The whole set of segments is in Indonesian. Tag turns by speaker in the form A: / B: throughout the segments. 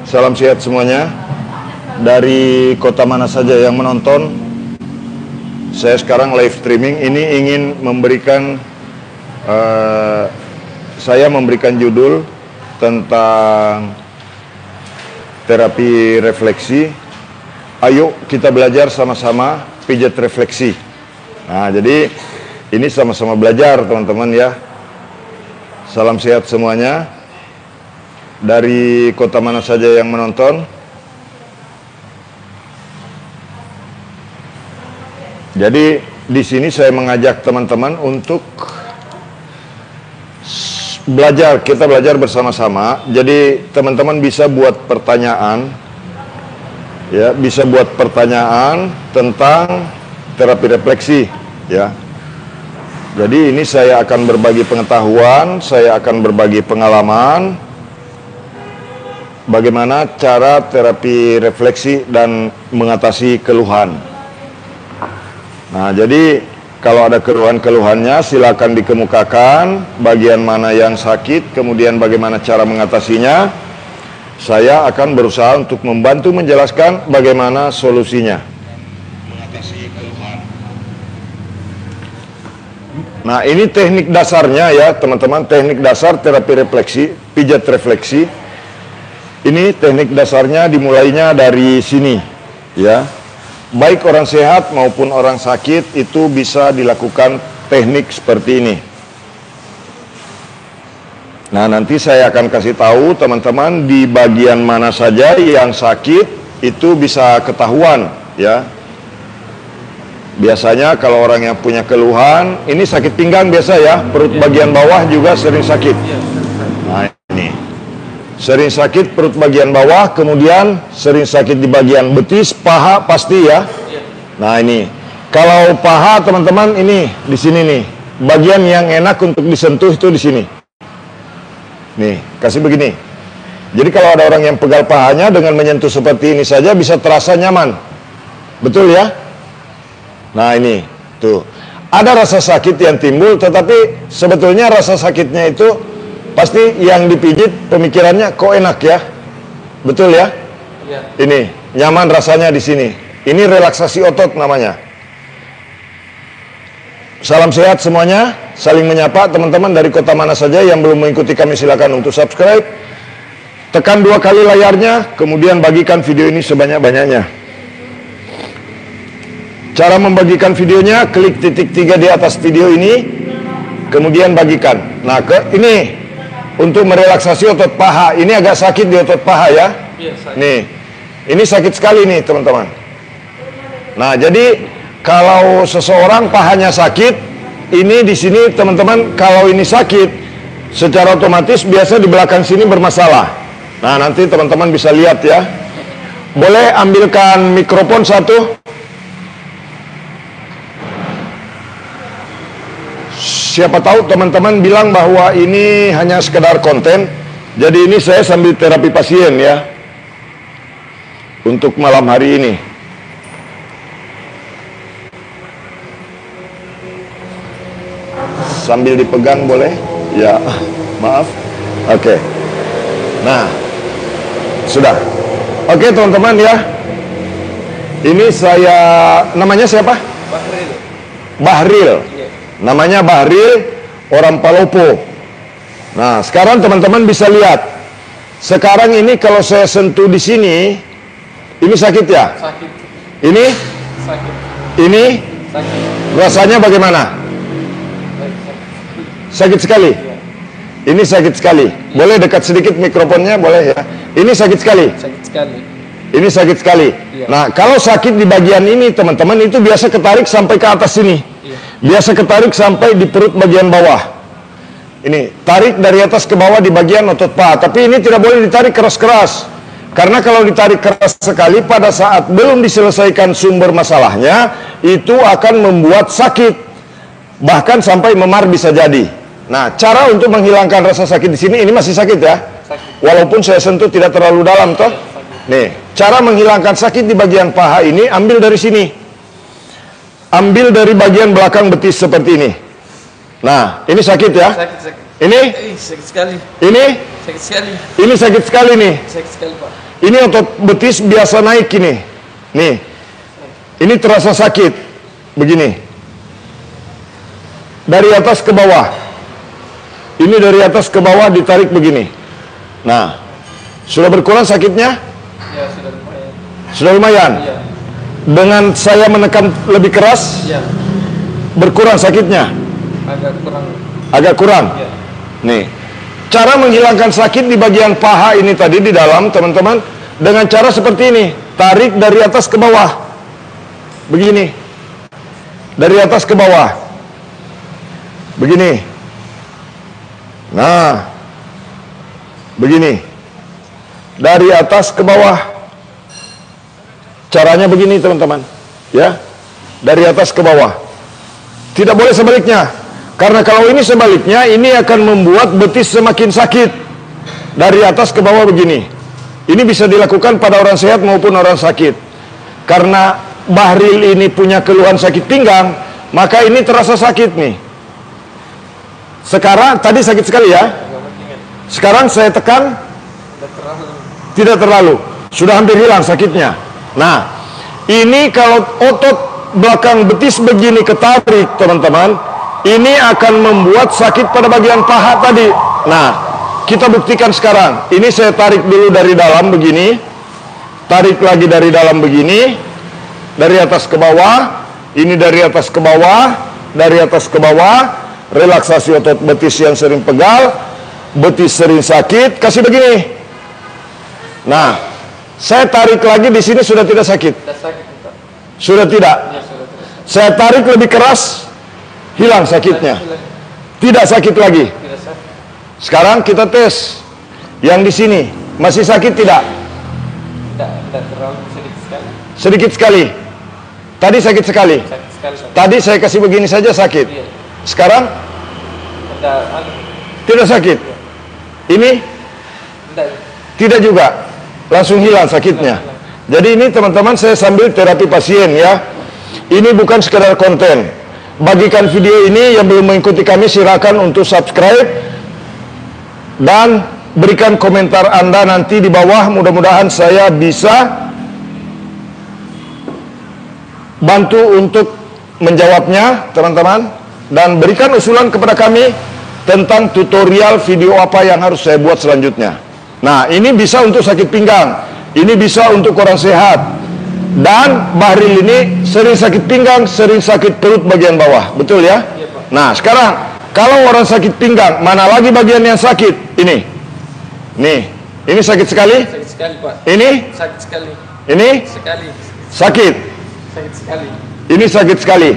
A: Salam sehat semuanya. Dari kota mana saja yang menonton, saya sekarang live streaming. Ini ingin memberikan, saya memberikan judul tentang terapi refleksi. Ayo kita belajar sama-sama pijat refleksi. Nah, jadi ini sama-sama belajar teman-teman ya. Salam sehat semuanya. Dari kota mana saja yang menonton. Jadi di sini saya mengajak teman-teman untuk belajar, kita belajar bersama-sama. Jadi teman-teman bisa buat pertanyaan, ya, bisa buat pertanyaan tentang terapi refleksi, ya. Jadi ini saya akan berbagi pengetahuan, saya akan berbagi pengalaman, bagaimana cara terapi refleksi dan mengatasi keluhan. Nah, jadi kalau ada keluhan-keluhannya silakan dikemukakan, bagian mana yang sakit, kemudian bagaimana cara mengatasinya. Saya akan berusaha untuk membantu menjelaskan bagaimana solusinya. Mengatasi keluhan. Nah, ini teknik dasarnya ya, teman-teman, teknik dasar terapi refleksi, pijat refleksi. Ini teknik dasarnya dimulainya dari sini, ya. Baik orang sehat maupun orang sakit itu bisa dilakukan teknik seperti ini. Nah, nanti saya akan kasih tahu teman-teman di bagian mana saja yang sakit itu bisa ketahuan, ya. Biasanya kalau orang yang punya keluhan, ini sakit pinggang biasa ya, perut bagian bawah juga sering sakit. Nah, ini sering sakit perut bagian bawah, kemudian sering sakit di bagian betis, paha pasti ya. Nah, ini kalau paha teman-teman, ini di sini nih, bagian yang enak untuk disentuh itu di sini. Nih, kasih begini. Jadi kalau ada orang yang pegal pahanya dengan menyentuh seperti ini saja bisa terasa nyaman. Betul ya? Nah, ini tuh. Ada rasa sakit yang timbul, tetapi sebetulnya rasa sakitnya itu pasti yang dipijit pemikirannya kok enak ya. Betul ya? Iya. Ini nyaman rasanya di sini. Ini relaksasi otot namanya. Salam sehat semuanya. Saling menyapa teman-teman dari kota mana saja. Yang belum mengikuti kami silakan untuk subscribe. Tekan 2 kali layarnya, kemudian bagikan video ini sebanyak-banyaknya. Cara membagikan videonya, klik titik 3 di atas video ini, kemudian bagikan. Nah, ini untuk merelaksasi otot paha. Ini agak sakit di otot paha ya. Nih, ini sakit sekali nih teman-teman. Nah, jadi kalau seseorang pahanya sakit, ini di sini teman-teman, kalau ini sakit, secara otomatis biasa di belakang sini bermasalah. Nah, nanti teman-teman bisa lihat ya. Boleh ambilkan mikrofon satu. Siapa tahu teman-teman bilang bahwa ini hanya sekedar konten. Jadi ini saya sambil terapi pasien ya, untuk malam hari ini. Sambil dipegang boleh? Ya, maaf. Oke. Nah, sudah. Oke teman-teman ya. Ini saya, namanya siapa? Bahril. Bahril. Namanya Bahril, orang Palopo. Nah, sekarang teman-teman bisa lihat. Sekarang ini kalau saya sentuh di sini, ini sakit ya? Sakit. Ini? Sakit. Ini? Sakit. Rasanya bagaimana? Sakit sekali. Ini sakit sekali. Boleh dekat sedikit mikrofonnya, boleh ya? Ini sakit sekali. Sakit sekali. Ini sakit sekali. Nah, kalau sakit di bagian ini teman-teman, itu biasa ketarik sampai ke atas sini. Biasa ketarik sampai di perut bagian bawah. Ini tarik dari atas ke bawah di bagian otot paha. Tapi ini tidak boleh ditarik keras-keras. Karena kalau ditarik keras sekali pada saat belum diselesaikan sumber masalahnya, itu akan membuat sakit. Bahkan sampai memar bisa jadi. Nah, cara untuk menghilangkan rasa sakit di sini, ini masih sakit ya. Sakit. Walaupun saya sentuh tidak terlalu dalam toh. Nih, cara menghilangkan sakit di bagian paha ini, ambil dari sini. Ambil dari bagian belakang betis seperti ini. Nah, ini sakit ya? Sakit. Ini? Sakit sekali. Ini? Sakit sekali. Ini sakit sekali nih. Sakit sekali, Pak. Ini otot betis biasa naik ini. Nih. Ini terasa sakit. Begini. Dari atas ke bawah. Ini dari atas ke bawah ditarik begini. Nah, sudah berkurang sakitnya?
B: Ya, sudah lumayan.
A: Sudah lumayan?
B: Ya.
A: Dengan saya menekan lebih keras?
B: Ya.
A: Berkurang sakitnya?
B: Agak kurang.
A: Agak kurang?
B: Ya.
A: Nih. Cara menghilangkan sakit di bagian paha ini tadi di dalam, teman-teman, dengan cara seperti ini. Tarik dari atas ke bawah. Begini. Dari atas ke bawah. Begini. Nah. Begini. Dari atas ke bawah. Caranya begini, teman-teman. Ya. Dari atas ke bawah. Tidak boleh sebaliknya. Karena kalau ini sebaliknya, ini akan membuat betis semakin sakit. Dari atas ke bawah begini. Ini bisa dilakukan pada orang sehat maupun orang sakit. Karena Bahril ini punya keluhan sakit pinggang, maka ini terasa sakit nih. Sekarang, tadi sakit sekali ya. Sekarang saya tekan, tidak terlalu. Sudah hampir hilang sakitnya. Nah, ini kalau otot belakang betis begini ketarik, teman-teman, ini akan membuat sakit pada bagian paha tadi. Nah, kita buktikan sekarang. Ini saya tarik dulu dari dalam begini. Tarik lagi dari dalam begini. Dari atas ke bawah. Ini dari atas ke bawah. Dari atas ke bawah. Relaksasi otot betis yang sering pegal. Betis sering sakit. Kasih begini. Nah, saya tarik lagi di sini sudah tidak sakit. Sudah tidak. Saya tarik lebih keras. Hilang sakitnya. Tidak sakit lagi. Sekarang kita tes. Yang di sini masih sakit tidak?
B: Tidak terlalu, sedikit sekali.
A: Sedikit sekali. Tadi sakit sekali.
B: Sakit sekali.
A: Tadi saya kasih begini saja sakit.
B: Iya.
A: Sekarang tidak sakit. Ini tidak juga. Langsung hilang sakitnya. Jadi ini teman-teman saya sambil terapi pasien ya. Ini bukan sekedar konten. Bagikan video ini yang belum mengikuti kami, silakan untuk subscribe dan berikan komentar Anda nanti di bawah. Mudah-mudahan saya bisa bantu untuk menjawabnya, teman-teman, dan berikan usulan kepada kami tentang tutorial video apa yang harus saya buat selanjutnya. Nah, ini bisa untuk sakit pinggang, ini bisa untuk orang sehat. Dan Bahril ini sering sakit pinggang, sering sakit perut bagian bawah. Betul ya?
B: Iya, Pak.
A: Nah, sekarang kalau orang sakit pinggang, mana lagi bagian yang sakit? Ini. Nih, ini sakit sekali?
B: Sakit sekali, Pak.
A: Ini?
B: Sakit sekali.
A: Ini?
B: Sekali.
A: Sakit.
B: Sakit sekali.
A: Ini sakit sekali.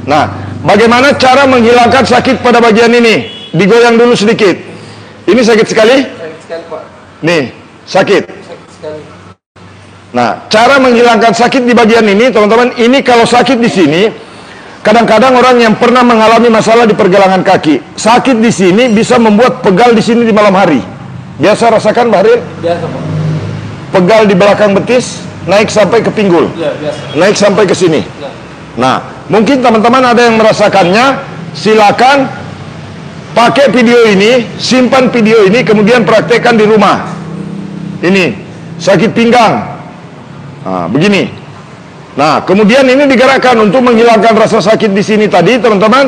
A: Nah, bagaimana cara menghilangkan sakit pada bagian ini? Digoyang dulu sedikit. Ini sakit sekali?
B: Sakit sekali, Pak.
A: Nih, sakit.
B: Sakit sekali.
A: Nah, cara menghilangkan sakit di bagian ini, teman-teman, ini kalau sakit di sini, kadang-kadang orang yang pernah mengalami masalah di pergelangan kaki, sakit di sini bisa membuat pegal di sini di malam hari. Biasa rasakan, Bahril?
B: Biasa, Pak.
A: Pegal di belakang betis, naik sampai ke pinggul.
B: Ya, biasa.
A: Naik sampai ke sini.
B: Ya.
A: Nah, mungkin teman-teman ada yang merasakannya, silakan pakai video ini, simpan video ini, kemudian praktekkan di rumah. Ini, sakit pinggang. Nah, begini. Nah, kemudian ini digerakkan untuk menghilangkan rasa sakit di sini tadi, teman-teman.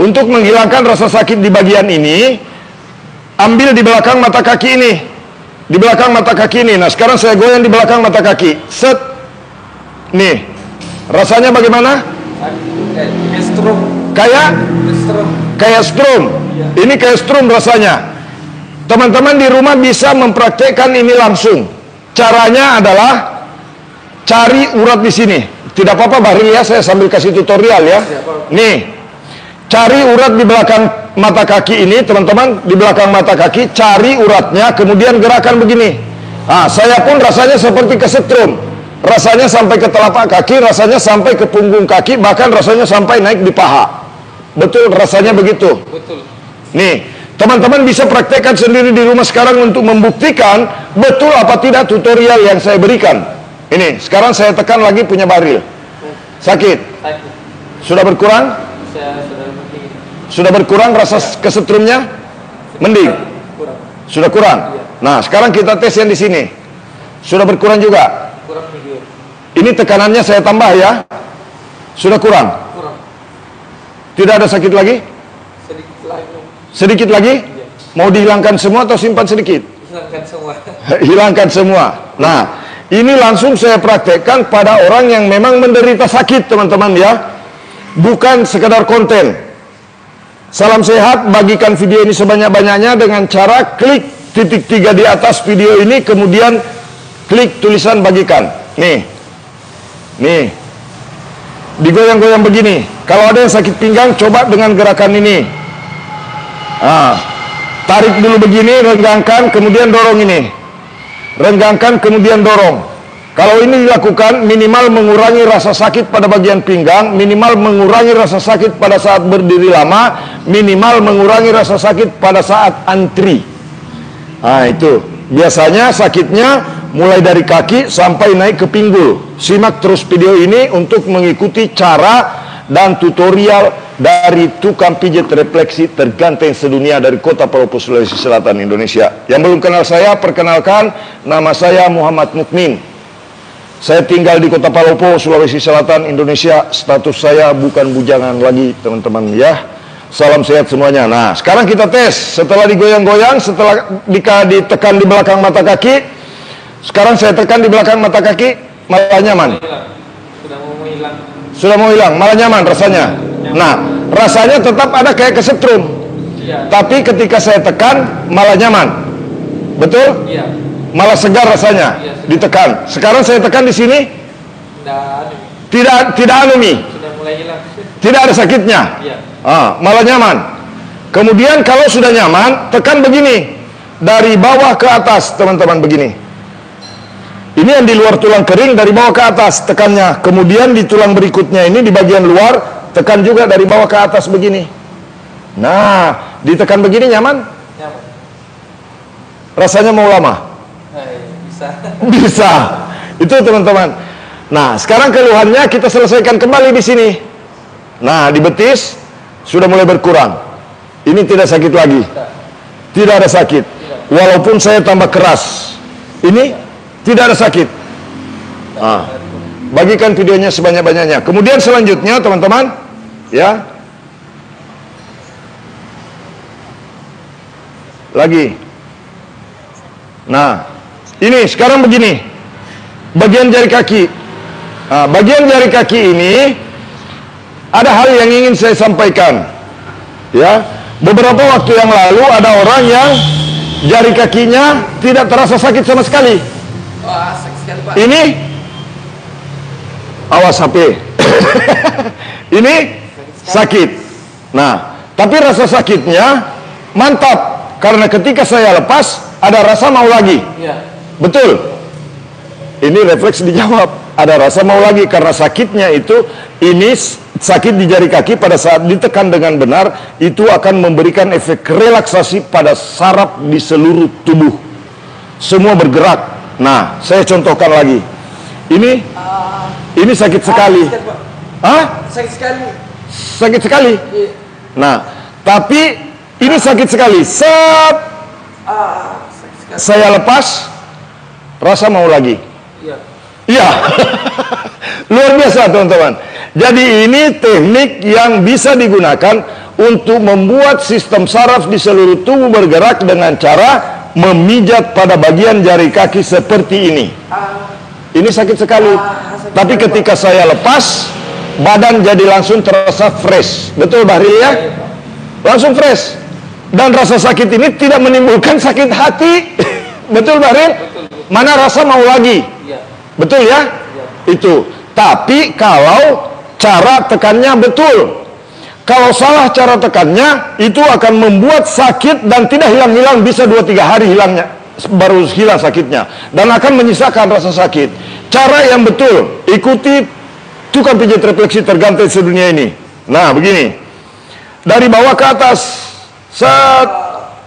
A: Untuk menghilangkan rasa sakit di bagian ini, ambil di belakang mata kaki ini. Di belakang mata kaki ini. Nah, sekarang saya goyang di belakang mata kaki. Set. Nih. Rasanya bagaimana?
B: Kayak strum.
A: Kayak strum. Ini kayak strum rasanya. Teman-teman di rumah bisa mempraktekkan ini langsung. Caranya adalah cari urat di sini. Tidak apa-apa, Bahril ya, saya sambil kasih tutorial ya. Nih, cari urat di belakang mata kaki ini, teman-teman, di belakang mata kaki, cari uratnya, kemudian gerakan begini. Nah, saya pun rasanya seperti kesetrum. Rasanya sampai ke telapak kaki, rasanya sampai ke punggung kaki, bahkan rasanya sampai naik di paha. Betul, rasanya begitu.
B: Betul.
A: Nih, teman-teman bisa praktekkan sendiri di rumah sekarang untuk membuktikan betul apa tidak tutorial yang saya berikan. Ini, sekarang saya tekan lagi punya Bahril. Sakit?
B: Sakit.
A: Sudah berkurang? Sudah berkurang rasa kesetrumnya? Mending?
B: Kurang.
A: Sudah kurang?
B: Iya.
A: Nah, sekarang kita tes yang di sini. Sudah berkurang juga.
B: Kurang video.
A: Ini tekanannya saya tambah ya. Sudah kurang.
B: Kurang.
A: Tidak ada sakit lagi?
B: Sedikit lagi.
A: Sedikit lagi?
B: Iya.
A: Mau dihilangkan semua atau simpan sedikit?
B: Hilangkan semua.
A: Hilangkan semua. Nah, ini langsung saya praktekkan pada orang yang memang menderita sakit, teman-teman ya. Bukan sekedar konten. Salam sehat, bagikan video ini sebanyak-banyaknya dengan cara klik titik 3 di atas video ini, kemudian klik tulisan bagikan. Nih. Digoyang-goyang begini. Kalau ada yang sakit pinggang, coba dengan gerakan ini. Tarik dulu begini, renggangkan, kemudian dorong ini. Renggangkan, kemudian dorong. Kalau ini dilakukan, minimal mengurangi rasa sakit pada bagian pinggang, minimal mengurangi rasa sakit pada saat berdiri lama, minimal mengurangi rasa sakit pada saat antri. Nah, itu. Biasanya sakitnya mulai dari kaki sampai naik ke pinggul. Simak terus video ini untuk mengikuti cara dan tutorial dari tukang pijat refleksi terganteng sedunia dari Kota Palopo, Sulawesi Selatan, Indonesia. Yang belum kenal saya, perkenalkan, nama saya Muhammad Mukmin. Saya tinggal di Kota Palopo, Sulawesi Selatan, Indonesia. Status saya bukan bujangan lagi, teman-teman ya. Salam sehat semuanya. Nah, sekarang kita tes. Setelah digoyang-goyang, setelah ditekan di belakang mata kaki, sekarang saya tekan di belakang mata kaki, malah nyaman.
B: Sudah mau hilang.
A: Sudah mau hilang, malah nyaman rasanya. Nah, rasanya tetap ada kayak kesetrum.
B: Iya.
A: Tapi ketika saya tekan, malah nyaman. Betul?
B: Iya.
A: Malah segar rasanya.
B: Iya,
A: ditekan. Sekarang saya tekan di sini, tidak anemi.
B: Sudah mulai hilang.
A: Tidak ada sakitnya.
B: Iya.
A: Malah nyaman. Kemudian kalau sudah nyaman, tekan begini. Dari bawah ke atas, teman-teman, begini. Ini yang di luar tulang kering, dari bawah ke atas tekannya. Kemudian di tulang berikutnya ini, di bagian luar, tekan juga dari bawah ke atas begini. Nah, ditekan begini nyaman?
B: Nyaman.
A: Rasanya mau lama?
B: Bisa.
A: Bisa. Itu teman-teman. Nah, sekarang keluhannya kita selesaikan kembali di sini. Nah, di betis sudah mulai berkurang. Ini tidak sakit lagi. Tidak ada sakit. Walaupun saya tambah keras. Ini tidak ada sakit. Bagikan videonya sebanyak-banyaknya. Kemudian selanjutnya, teman-teman, ya. Lagi. Nah, ini sekarang begini. Bagian jari kaki. Bagian jari kaki ini ada hal yang ingin saya sampaikan. Ya, beberapa waktu yang lalu ada orang yang jari kakinya tidak terasa sakit sama sekali.
B: Wah, sakit sekali, Pak.
A: Ini awas HP. Ini sakit. Nah, tapi rasa sakitnya mantap karena ketika saya lepas ada rasa mau lagi.
B: Iya.
A: Betul. Ini refleks dijawab. Ada rasa mau lagi karena sakitnya itu, ini sakit di jari kaki pada saat ditekan dengan benar itu akan memberikan efek relaksasi pada saraf di seluruh tubuh. Semua bergerak. Nah, saya contohkan lagi. Ini sakit sekali.
B: Sakit sekali.
A: Sakit sekali.
B: Iya.
A: Nah, tapi ini sakit sekali.
B: Sakit sekali.
A: Saya lepas, rasa mau lagi.
B: Iya.
A: Iya. Luar biasa, teman-teman. Jadi ini teknik yang bisa digunakan untuk membuat sistem saraf di seluruh tubuh bergerak dengan cara memijat pada bagian jari kaki seperti ini. Ini sakit sekali. Tapi ketika saya lepas, badan jadi langsung terasa fresh. Betul, Bahril ya? Langsung fresh. Dan rasa sakit ini tidak menimbulkan sakit hati. Betul, Bahril? Mana rasa mau lagi?
B: Iya.
A: Betul ya? Itu. Tapi kalau cara tekannya betul. Kalau salah cara tekannya, itu akan membuat sakit dan tidak hilang-hilang, bisa 2-3 hari hilangnya, baru hilang sakitnya. Dan akan menyisakan rasa sakit. Cara yang betul, ikuti tukang pijat refleksi terganteng sedunia ini. Nah, begini. Dari bawah ke atas,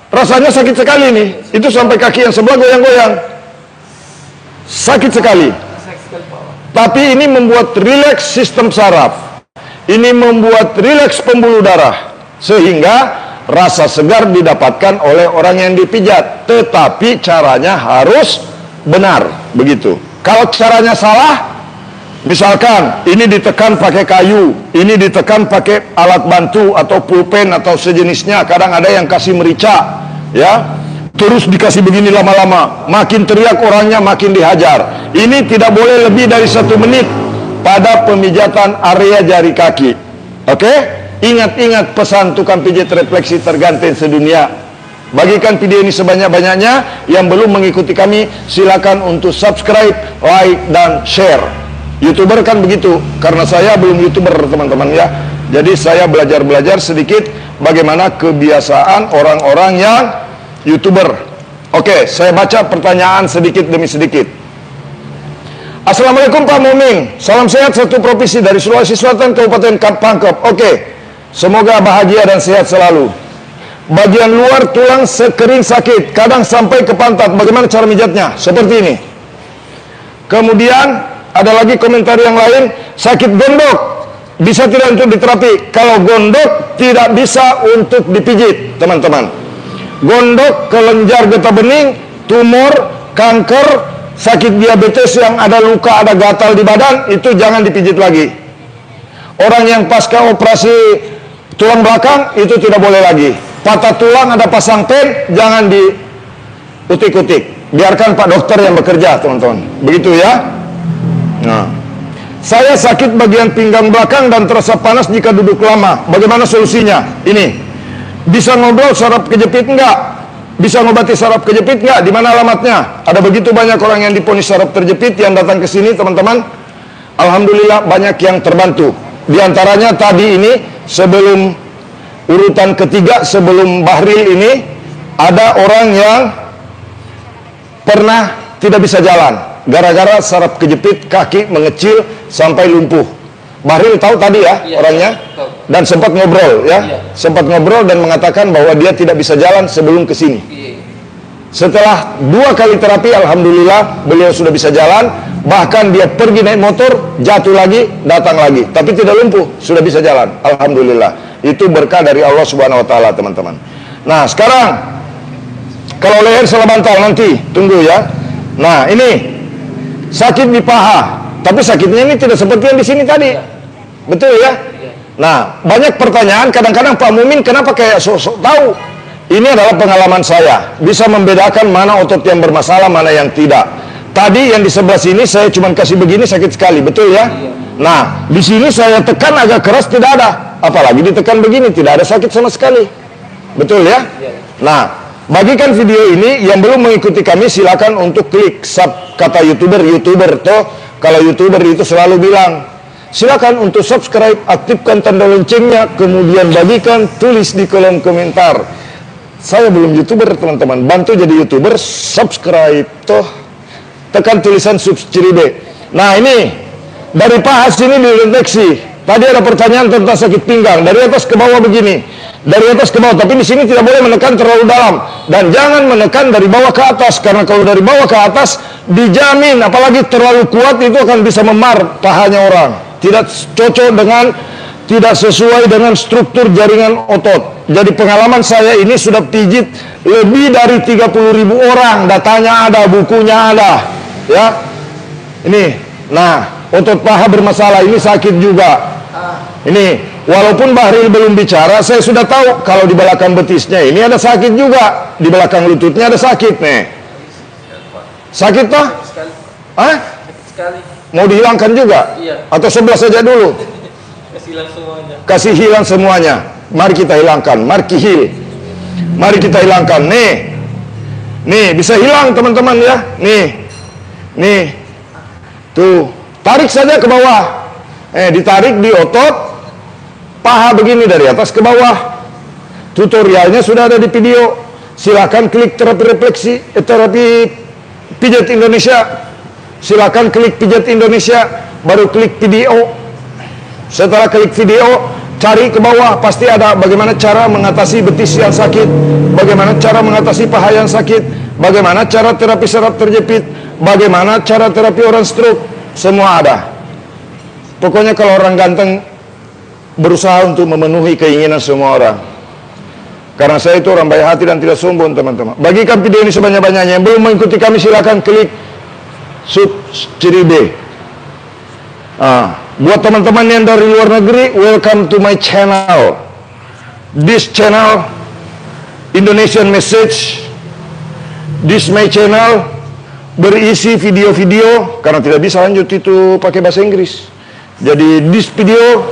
A: rasanya sakit sekali nih. Itu sampai kaki yang sebelah goyang-goyang. Sakit sekali. Tapi ini membuat rileks sistem saraf. Ini membuat rileks pembuluh darah. Sehingga rasa segar didapatkan oleh orang yang dipijat. Tetapi caranya harus benar. begitu. Kalau caranya salah, misalkan ini ditekan pakai kayu, ini ditekan pakai alat bantu atau pulpen atau sejenisnya. Kadang ada yang kasih merica, ya, terus dikasih begini lama-lama, makin teriak orangnya makin dihajar. Ini tidak boleh lebih dari 1 menit pada pemijatan area jari kaki. Oke? Ingat-ingat pesan tukang pijat refleksi tergantung sedunia. Bagikan video ini sebanyak-banyaknya. Yang belum mengikuti kami, silakan untuk subscribe, like, dan share. YouTuber kan begitu, karena saya belum YouTuber teman-teman ya. Jadi saya belajar sedikit bagaimana kebiasaan orang-orang yang YouTuber. Oke, saya baca pertanyaan sedikit demi sedikit. Assalamualaikum Pak Muming, salam sehat satu provinsi dari Sulawesi Selatan, Kabupaten Pangkep. Oke, semoga bahagia dan sehat selalu. Bagian luar tulang sekering sakit, kadang sampai ke pantat. Bagaimana cara mijatnya? Seperti ini. Kemudian ada lagi komentar yang lain, sakit gondok bisa tidak untuk diterapi? Kalau gondok tidak bisa untuk dipijit, teman-teman. Gondok, kelenjar getah bening, tumor, kanker, sakit diabetes yang ada luka, ada gatal di badan, itu jangan dipijit lagi. Orang yang pasca operasi tulang belakang, itu tidak boleh lagi. Patah tulang, ada pasang pen, jangan diutik-utik. Biarkan Pak dokter yang bekerja, teman-teman. Begitu ya. Nah, saya sakit bagian pinggang belakang dan terasa panas jika duduk lama. Bagaimana solusinya? Ini. Bisa ngobrol saraf kejepit enggak? Bisa ngobati saraf kejepit nggak? Di mana alamatnya? Ada begitu banyak orang yang diponis saraf terjepit yang datang ke sini, teman-teman. Alhamdulillah banyak yang terbantu. Di antaranya tadi ini, sebelum urutan ketiga, sebelum Bahril ini, ada orang yang pernah tidak bisa jalan gara-gara saraf kejepit, kaki mengecil sampai lumpuh. Bahril tahu tadi ya, orangnya, dan sempat ngobrol ya, sempat ngobrol dan mengatakan bahwa dia tidak bisa jalan sebelum kesini. Setelah 2 kali terapi, alhamdulillah beliau sudah bisa jalan. Bahkan dia pergi naik motor, jatuh lagi, datang lagi, tapi tidak lumpuh, sudah bisa jalan. Alhamdulillah, itu berkah dari Allah Subhanahu Wa Taala, teman-teman. Nah sekarang, kalau leher salah bantal nanti tunggu ya. Nah ini sakit di paha, tapi sakitnya ini tidak seperti yang di sini tadi. Betul ya? Nah, banyak pertanyaan, kadang-kadang Pak Mumin kenapa kayak sok-sok tahu? Ini adalah pengalaman saya, bisa membedakan mana otot yang bermasalah, mana yang tidak. Tadi yang di sebelah sini saya cuma kasih begini sakit sekali, betul ya? Nah, di sini saya tekan agak keras tidak ada, apalagi ditekan begini tidak ada sakit sama sekali. Betul ya? Nah, bagikan video ini, yang belum mengikuti kami silakan untuk klik sub, kata YouTuber toh. Kalau YouTuber itu selalu bilang, silakan untuk subscribe, aktifkan tanda loncengnya, kemudian bagikan, tulis di kolom komentar. Saya belum YouTuber teman-teman, bantu jadi YouTuber, subscribe toh, tekan tulisan subscribe. Nah ini dari paha sini dideteksi. Tadi ada pertanyaan tentang sakit pinggang, dari atas ke bawah begini, dari atas ke bawah, tapi di sini tidak boleh menekan terlalu dalam, dan jangan menekan dari bawah ke atas, karena kalau dari bawah ke atas dijamin, apalagi terlalu kuat itu akan bisa memar pahanya orang. Tidak cocok dengan, tidak sesuai dengan struktur jaringan otot. Jadi pengalaman saya ini sudah pijit lebih dari 30.000 orang, datanya ada, bukunya ada ya. Ini, nah otot paha bermasalah, ini sakit juga. Ini, walaupun Bahril belum bicara, saya sudah tahu kalau di belakang betisnya ini ada sakit juga, di belakang lututnya ada sakit nih. Sakit toh? Hah?
B: Sekali.
A: Mau dihilangkan juga?
B: Iya.
A: Atau sebelah saja dulu?
B: Kasih hilang semuanya.
A: Kasih hilang semuanya. Mari kita hilangkan. Mari heal. Mari kita hilangkan. Nih. Nih, bisa hilang teman-teman ya. Nih. Nih. Tuh. Tarik saja ke bawah. Ditarik di otot paha begini dari atas ke bawah. Tutorialnya sudah ada di video. Silakan klik terapi refleksi, terapi pijat Indonesia. Silakan klik pijat Indonesia, baru klik video. Setelah klik video, cari ke bawah, pasti ada bagaimana cara mengatasi betis yang sakit, bagaimana cara mengatasi paha yang sakit, bagaimana cara terapi saraf terjepit, bagaimana cara terapi orang stroke, semua ada. Pokoknya kalau orang ganteng berusaha untuk memenuhi keinginan semua orang. Karena saya itu orang baik hati dan tidak sombong, teman-teman. Bagikan video ini sebanyak-banyaknya. Yang belum mengikuti kami silakan klik sub ciri B. Buat teman-teman yang dari luar negeri, welcome to my channel. This channel Indonesian Message. This my channel berisi video-video, karena tidak bisa lanjut itu pakai bahasa Inggris. Jadi this video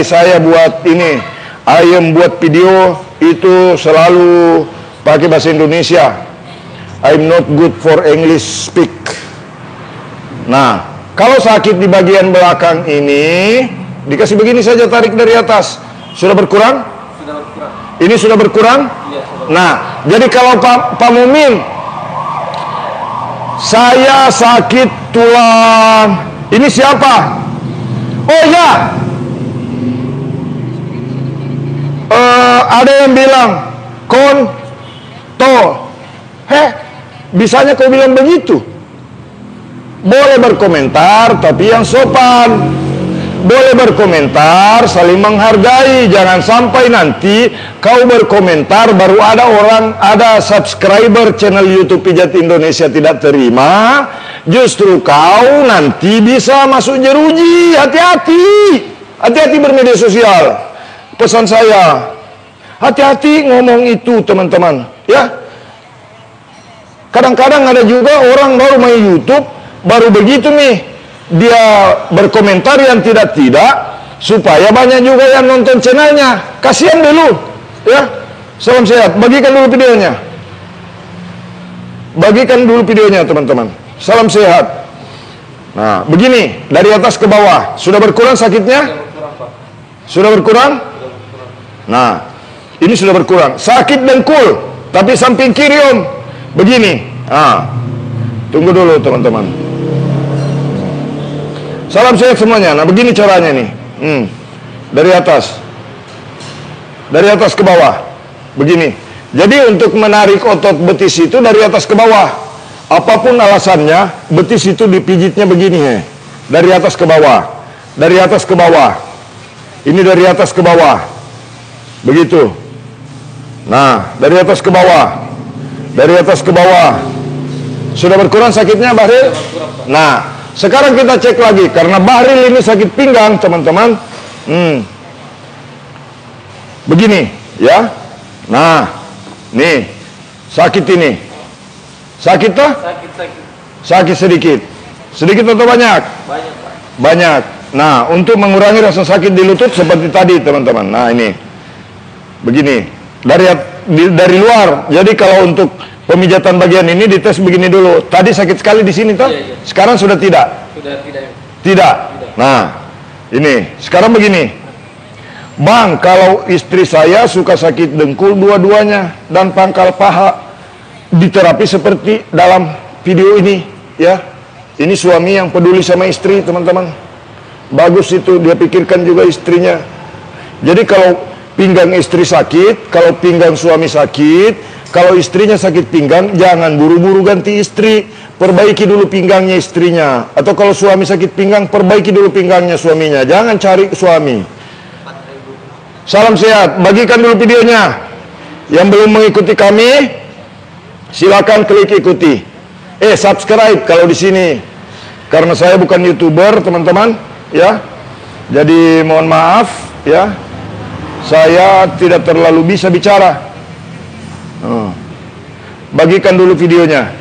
A: saya buat ini, ayam buat video itu selalu pakai bahasa Indonesia. I'm not good for English speak. Nah, kalau sakit di bagian belakang ini, dikasih begini saja, tarik dari atas. Sudah berkurang?
B: Sudah berkurang.
A: Ini sudah berkurang?
B: Iya, sudah.
A: Nah, jadi kalau Pak Mumin, saya sakit tulang. Ini siapa? Oh ya, ada yang bilang bisanya kau bilang begitu? Boleh berkomentar, tapi yang sopan. Boleh berkomentar, saling menghargai. Jangan sampai nanti kau berkomentar, baru ada subscriber channel YouTube Pijat Indonesia tidak terima. Justru kau nanti bisa masuk jeruji. Hati-hati. Hati-hati bermedia sosial. Pesan saya, hati-hati ngomong itu, teman-teman. Ya. Kadang-kadang ada juga orang baru main YouTube, baru begitu nih, dia berkomentar yang tidak-tidak, supaya banyak juga yang nonton channelnya. Kasihan dulu, ya. Salam sehat. Bagikan dulu videonya. Bagikan dulu videonya, teman-teman. Salam sehat. Nah, begini, dari atas ke bawah. Sudah berkurang sakitnya?
B: Sudah berkurang, Pak.
A: Sudah berkurang?
B: Sudah berkurang.
A: Nah, ini sudah berkurang. Sakit dengkul, tapi samping kiri, Om. Begini. Tunggu dulu, teman-teman. Salam sehat semuanya. Nah, begini caranya nih. Dari atas. Dari atas ke bawah. Begini. Jadi untuk menarik otot betis itu dari atas ke bawah. Apapun alasannya, betis itu dipijitnya begini. Dari atas ke bawah. Dari atas ke bawah. Ini dari atas ke bawah. Begitu. Nah, dari atas ke bawah. Dari atas ke bawah. Sudah berkurang sakitnya, Bahril? Nah, sekarang kita cek lagi, karena Bahril ini sakit pinggang, teman-teman. Begini, ya. Nah, nih, sakit ini. Sakit toh?
B: Sakit.
A: Sakit sedikit. Sedikit atau banyak?
B: Banyak, Pak.
A: Banyak. Nah, untuk mengurangi rasa sakit di lutut seperti tadi, teman-teman. Nah, ini. Begini. Dari luar. Jadi kalau untuk pemijatan bagian ini dites begini dulu. Tadi sakit sekali di sini toh?
B: Iya.
A: Sekarang sudah tidak?
B: Sudah tidak.
A: Tidak. Nah, ini. Sekarang begini. Bang, kalau istri saya suka sakit dengkul dua-duanya dan pangkal paha, diterapi seperti dalam video ini, ya. Ini suami yang peduli sama istri, teman-teman. Bagus itu, dia pikirkan juga istrinya. Jadi kalau pinggang istri sakit, kalau pinggang suami sakit, kalau istrinya sakit pinggang, jangan buru-buru ganti istri. Perbaiki dulu pinggangnya istrinya. Atau kalau suami sakit pinggang, perbaiki dulu pinggangnya suaminya. Jangan cari suami. Salam sehat. Bagikan dulu videonya. Yang belum mengikuti kami, silakan klik ikuti. Subscribe kalau di sini. Karena saya bukan YouTuber, teman-teman, ya. Jadi mohon maaf, ya. Saya tidak terlalu bisa bicara. Bagikan dulu videonya.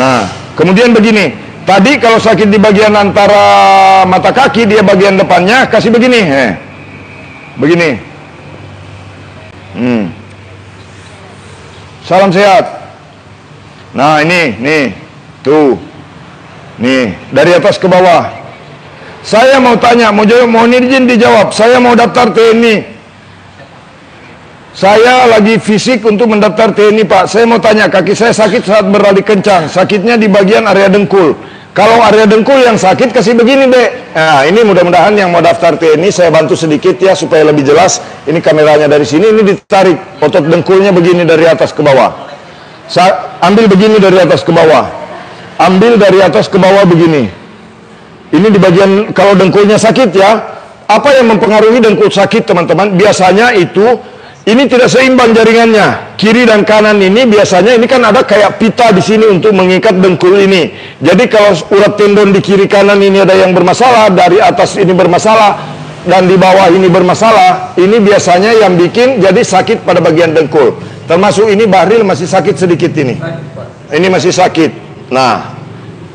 A: Nah, kemudian begini. Tadi kalau sakit di bagian antara mata kaki, dia bagian depannya, kasih begini. Begini. Salam sehat. Nah, ini, nih. Tuh. Nih, dari atas ke bawah. Saya mau tanya, mohon izin dijawab. Saya mau daftar TNI. Saya lagi fisik untuk mendaftar TNI, Pak. Saya mau tanya, kaki saya sakit saat berlari kencang. Sakitnya di bagian area dengkul. Kalau area dengkul yang sakit, kasih begini, Dek. Nah, ini mudah-mudahan yang mau daftar TNI, saya bantu sedikit ya, supaya lebih jelas. Ini kameranya dari sini, ini ditarik. Otot dengkulnya begini dari atas ke bawah. Ambil begini dari atas ke bawah. Ambil dari atas ke bawah begini. Ini di bagian, kalau dengkulnya sakit ya. Apa yang mempengaruhi dengkul sakit, teman-teman? Biasanya itu Ini tidak seimbang jaringannya. Kiri dan kanan ini biasanya ini kan ada kayak pita di sini untuk mengikat dengkul ini. Jadi kalau urat tendon di kiri kanan ini ada yang bermasalah, dari atas ini bermasalah, dan di bawah ini bermasalah, ini biasanya yang bikin jadi sakit pada bagian dengkul. Termasuk ini Bahril masih sakit sedikit ini. Ini masih sakit. Nah,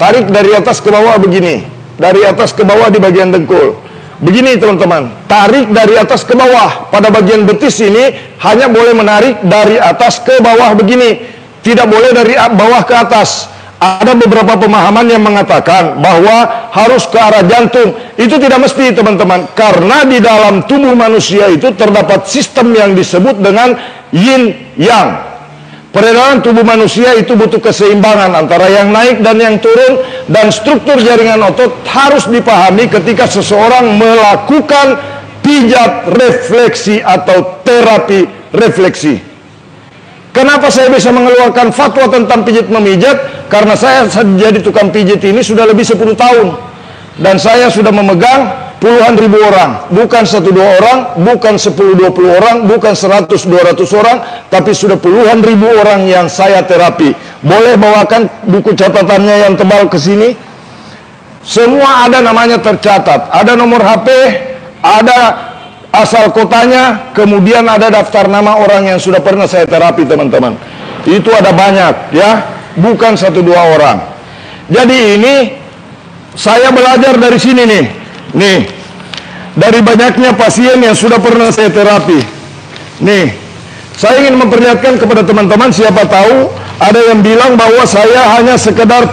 A: tarik dari atas ke bawah begini. Dari atas ke bawah di bagian dengkul. Begini teman-teman, tarik dari atas ke bawah. Pada bagian betis ini hanya boleh menarik dari atas ke bawah begini, tidak boleh dari bawah ke atas. Ada beberapa pemahaman yang mengatakan bahwa harus ke arah jantung. Itu tidak mesti teman-teman, karena di dalam tubuh manusia itu terdapat sistem yang disebut dengan yin yang. Peredaran tubuh manusia itu butuh keseimbangan antara yang naik dan yang turun, dan struktur jaringan otot harus dipahami ketika seseorang melakukan pijat refleksi atau terapi refleksi. Kenapa saya bisa mengeluarkan fatwa tentang pijit memijat? Karena saya jadi tukang pijit ini sudah lebih 10 tahun, dan saya sudah memegang puluhan ribu orang, bukan 1-2 orang, bukan 10-20 orang, bukan 100-200 orang, tapi sudah puluhan ribu orang yang saya terapi. Boleh bawakan buku catatannya yang tebal ke sini. Semua ada namanya tercatat, ada nomor HP, ada asal kotanya, kemudian ada daftar nama orang yang sudah pernah saya terapi teman-teman. Itu ada banyak ya, bukan 1-2 orang. Jadi ini saya belajar dari sini nih. Nih, dari banyaknya pasien yang sudah pernah saya terapi. Nih, saya ingin memperlihatkan kepada teman-teman, siapa tahu ada yang bilang bahwa saya hanya sekedar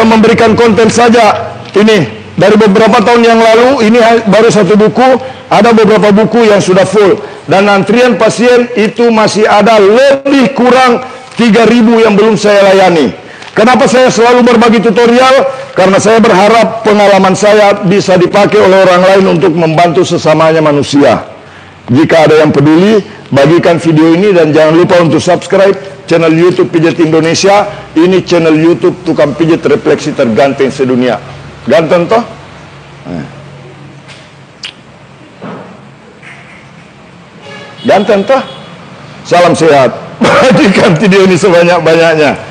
A: memberikan konten saja. Ini, dari beberapa tahun yang lalu, ini baru 1 buku, ada beberapa buku yang sudah full. Dan antrian pasien itu masih ada lebih kurang 3.000 yang belum saya layani. Kenapa saya selalu berbagi tutorial? Karena saya berharap pengalaman saya bisa dipakai oleh orang lain untuk membantu sesamanya manusia. Jika ada yang peduli, bagikan video ini dan jangan lupa untuk subscribe channel YouTube Pijat Indonesia. Ini channel YouTube tukang pijat refleksi terganteng sedunia. Ganteng toh? Ganteng toh? Salam sehat. Bagikan video ini sebanyak-banyaknya.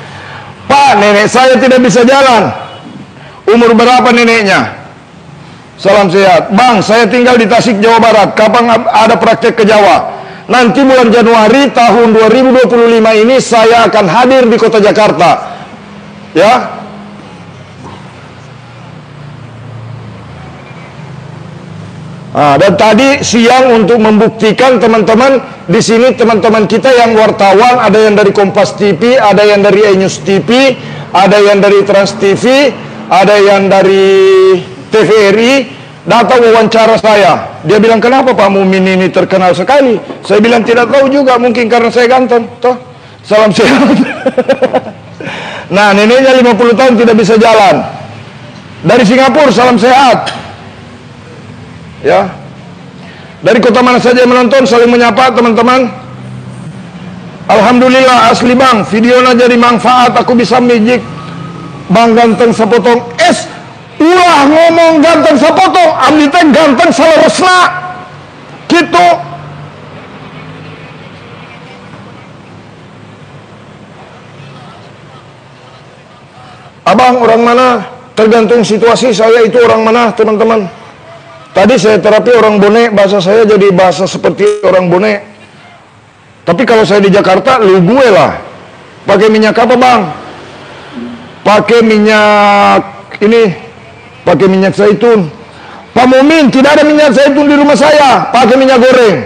A: Pak, nenek saya tidak bisa jalan. Umur berapa neneknya? Salam sehat. Bang, saya tinggal di Tasik, Jawa Barat. Kapan ada praktek ke Jawa? Nanti bulan Januari tahun 2025 ini saya akan hadir di kota Jakarta. Ya. Dan tadi siang untuk membuktikan teman-teman di sini, teman-teman kita yang wartawan, ada yang dari Kompas TV, ada yang dari E-News TV, ada yang dari Trans TV, ada yang dari TVRI, datang wawancara saya. Dia bilang, kenapa Pak Mumin ini terkenal sekali? Saya bilang tidak tahu juga, mungkin karena saya ganteng. Toh, salam sehat. Nah, neneknya 50 tahun tidak bisa jalan. Dari Singapura, salam sehat. Ya, dari kota mana saja yang menonton, saling menyapa teman-teman. Alhamdulillah asli bang, videonya jadi manfaat, aku bisa mijik. Bang ganteng sepotong es, ulah ngomong ganteng sepotong, abdi teh ganteng salerosna gitu. Abang orang mana? Tergantung situasi, saya itu orang mana teman-teman. Tadi saya terapi orang Bone, bahasa saya jadi bahasa seperti orang Bone. Tapi kalau saya di Jakarta, lu gue lah. Pakai minyak apa bang? Pakai minyak ini, pakai minyak zaitun. Pak Mumin, tidak ada minyak zaitun di rumah saya, pakai minyak goreng.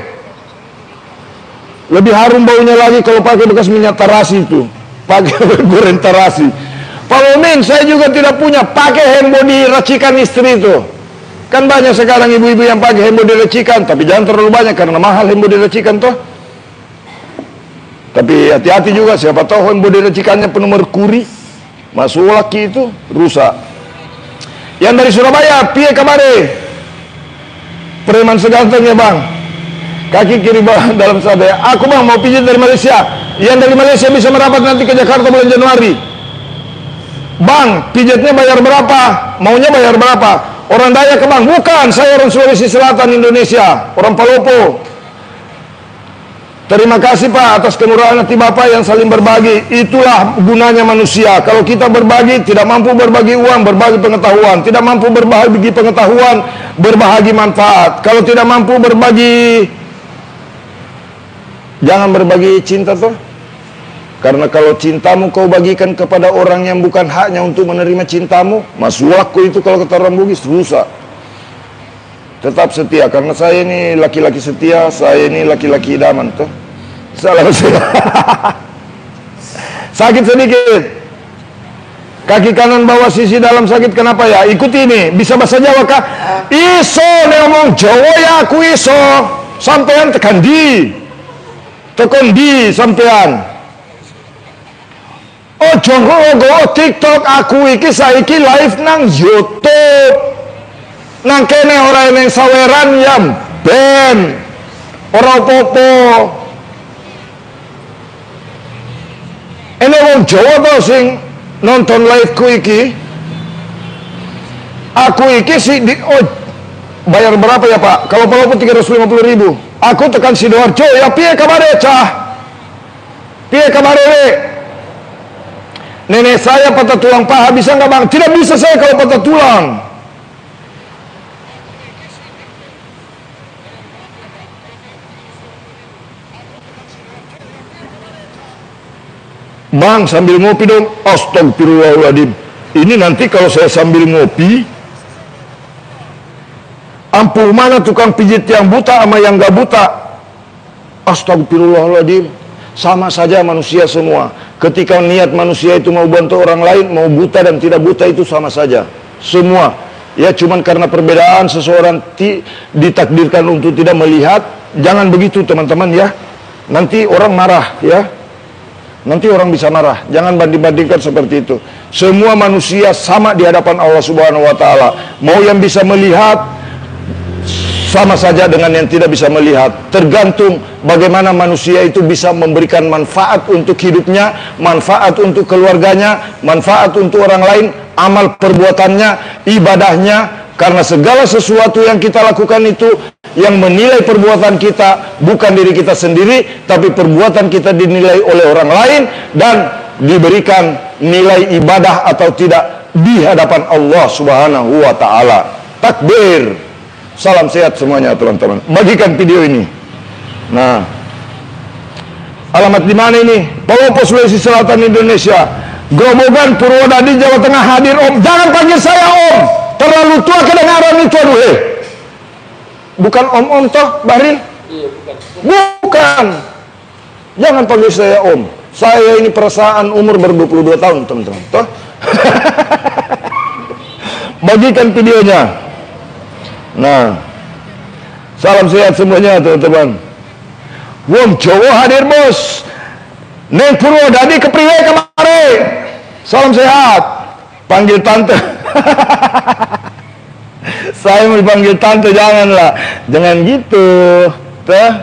A: Lebih harum baunya lagi kalau pakai bekas minyak terasi itu, pakai goreng terasi. Pak Mumin, saya juga tidak punya, pakai hand body racikan istri itu. Kan banyak sekarang ibu-ibu yang pakai hand body racikan, tapi jangan terlalu banyak karena mahal hand body racikan toh. Tapi hati-hati juga, siapa tahu hand body racikannya penuh merkuri, masuk laki itu rusak. Yang dari Surabaya, piye kabare? Preman segantengnya bang, kaki kiri bang dalam sadaya. Aku bang mau pijit dari Malaysia. Yang dari Malaysia bisa merapat nanti ke Jakarta bulan Januari. Bang, pijatnya bayar berapa? Maunya bayar berapa? Orang Dayak ke bang? Bukan, saya orang Sulawesi Selatan Indonesia, orang Palopo. Terima kasih Pak atas kemurahan hati Bapak yang saling berbagi. Itulah gunanya manusia. Kalau kita berbagi, tidak mampu berbagi uang, berbagi pengetahuan. Tidak mampu berbagi pengetahuan, berbagi manfaat. Kalau tidak mampu berbagi, jangan berbagi cinta toh. Karena kalau cintamu kau bagikan kepada orang yang bukan haknya untuk menerima cintamu, masuakku itu kalau kata orang Bugis rusak. Tetap setia, karena saya ini laki-laki setia, saya ini laki-laki idaman tuh. Salah saya. Sakit sedikit. Kaki kanan bawah sisi dalam sakit, kenapa ya? Ikuti ini, bisa bahasa Jawa kah? Iso ngomong Jawa ya aku iso. Sampean tekan di. Tekan di sampean. Ojo nggo TikTok aku iki saiki live nang YouTube. Nang kene ora eneng saweran ya ben ora apa-apa. Ene wong Jawa to sing nonton live ku iki. Aku iki bayar berapa ya Pak? Kalau walaupun 350.000. Aku tekan Sidoarjo ya piye kabare cah? Piye kabare? Nenek saya patah tulang paha, bisa nggak Bang? Tidak bisa saya kalau patah tulang. Bang, sambil ngopi dong. Astagfirullahaladzim. Ini nanti kalau saya sambil ngopi, ampuh mana tukang pijit yang buta sama yang gak buta. Astagfirullahaladzim. Sama saja manusia semua. Ketika niat manusia itu mau bantu orang lain, mau buta dan tidak buta itu sama saja. Semua. Ya cuman karena perbedaan seseorang ditakdirkan untuk tidak melihat. Jangan begitu teman-teman ya. Nanti orang marah ya. Nanti orang bisa marah. Jangan banding-bandingkan seperti itu. Semua manusia sama di hadapan Allah Subhanahu wa taala. Mau yang bisa melihat sama saja dengan yang tidak bisa melihat. Tergantung bagaimana manusia itu bisa memberikan manfaat untuk hidupnya, manfaat untuk keluarganya, manfaat untuk orang lain, amal perbuatannya, ibadahnya. Karena segala sesuatu yang kita lakukan itu, yang menilai perbuatan kita bukan diri kita sendiri, tapi perbuatan kita dinilai oleh orang lain dan diberikan nilai ibadah atau tidak di hadapan Allah Subhanahu wa taala. Takbir. Salam sehat semuanya teman-teman. Bagikan video ini. Nah, alamat di mana ini? Palopo, Sulawesi Selatan, Indonesia. Grobogan, Purwodadi, Jawa Tengah hadir Om. Jangan panggil saya Om. Terlalu tua kedengaran itu aduh. Bukan Om toh, Bahril?
B: Iya, bukan.
A: Bukan. Jangan panggil saya Om. Saya ini perasaan umur baru 22 tahun, teman-teman. Toh? Bagikan videonya. Nah, salam sehat semuanya teman-teman. Wong Jawa hadir bos. Neng Purwodadi kepriwe kemarin. Salam sehat. Panggil tante. Saya mau dipanggil tante, janganlah. Jangan gitu. Tuh.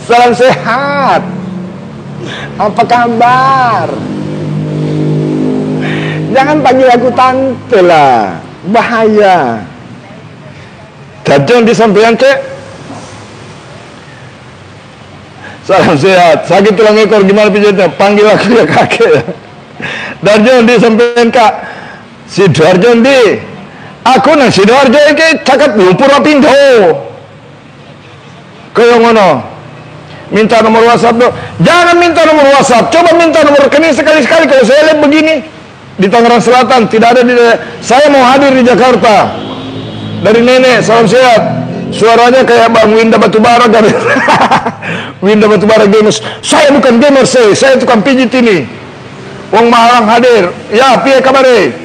A: Salam sehat. Apa kabar? Jangan panggil aku tante lah. Bahaya. Dajon disampaikan cek. Salam sehat. Sakit tulang ekor gimana pijatnya? Panggil aku ya kakek. Dajon disampaikan kak. Sidoarjo di. Aku nang Sidoarjo iki caket lumpur pindo. Kaya ngono. Minta nomor WhatsApp dong. Jangan minta nomor WhatsApp. Coba minta nomor rekening sekali-sekali. Kalau saya lihat begini. Di Tangerang Selatan tidak ada di. Saya mau hadir di Jakarta. Dari nenek, salam sehat. Suaranya kayak Bang Winda Batubara kan. Winda Batubara Gamers. Saya bukan gamer saya tukang pijit ini. Wong Malang hadir. Ya, piye kabare?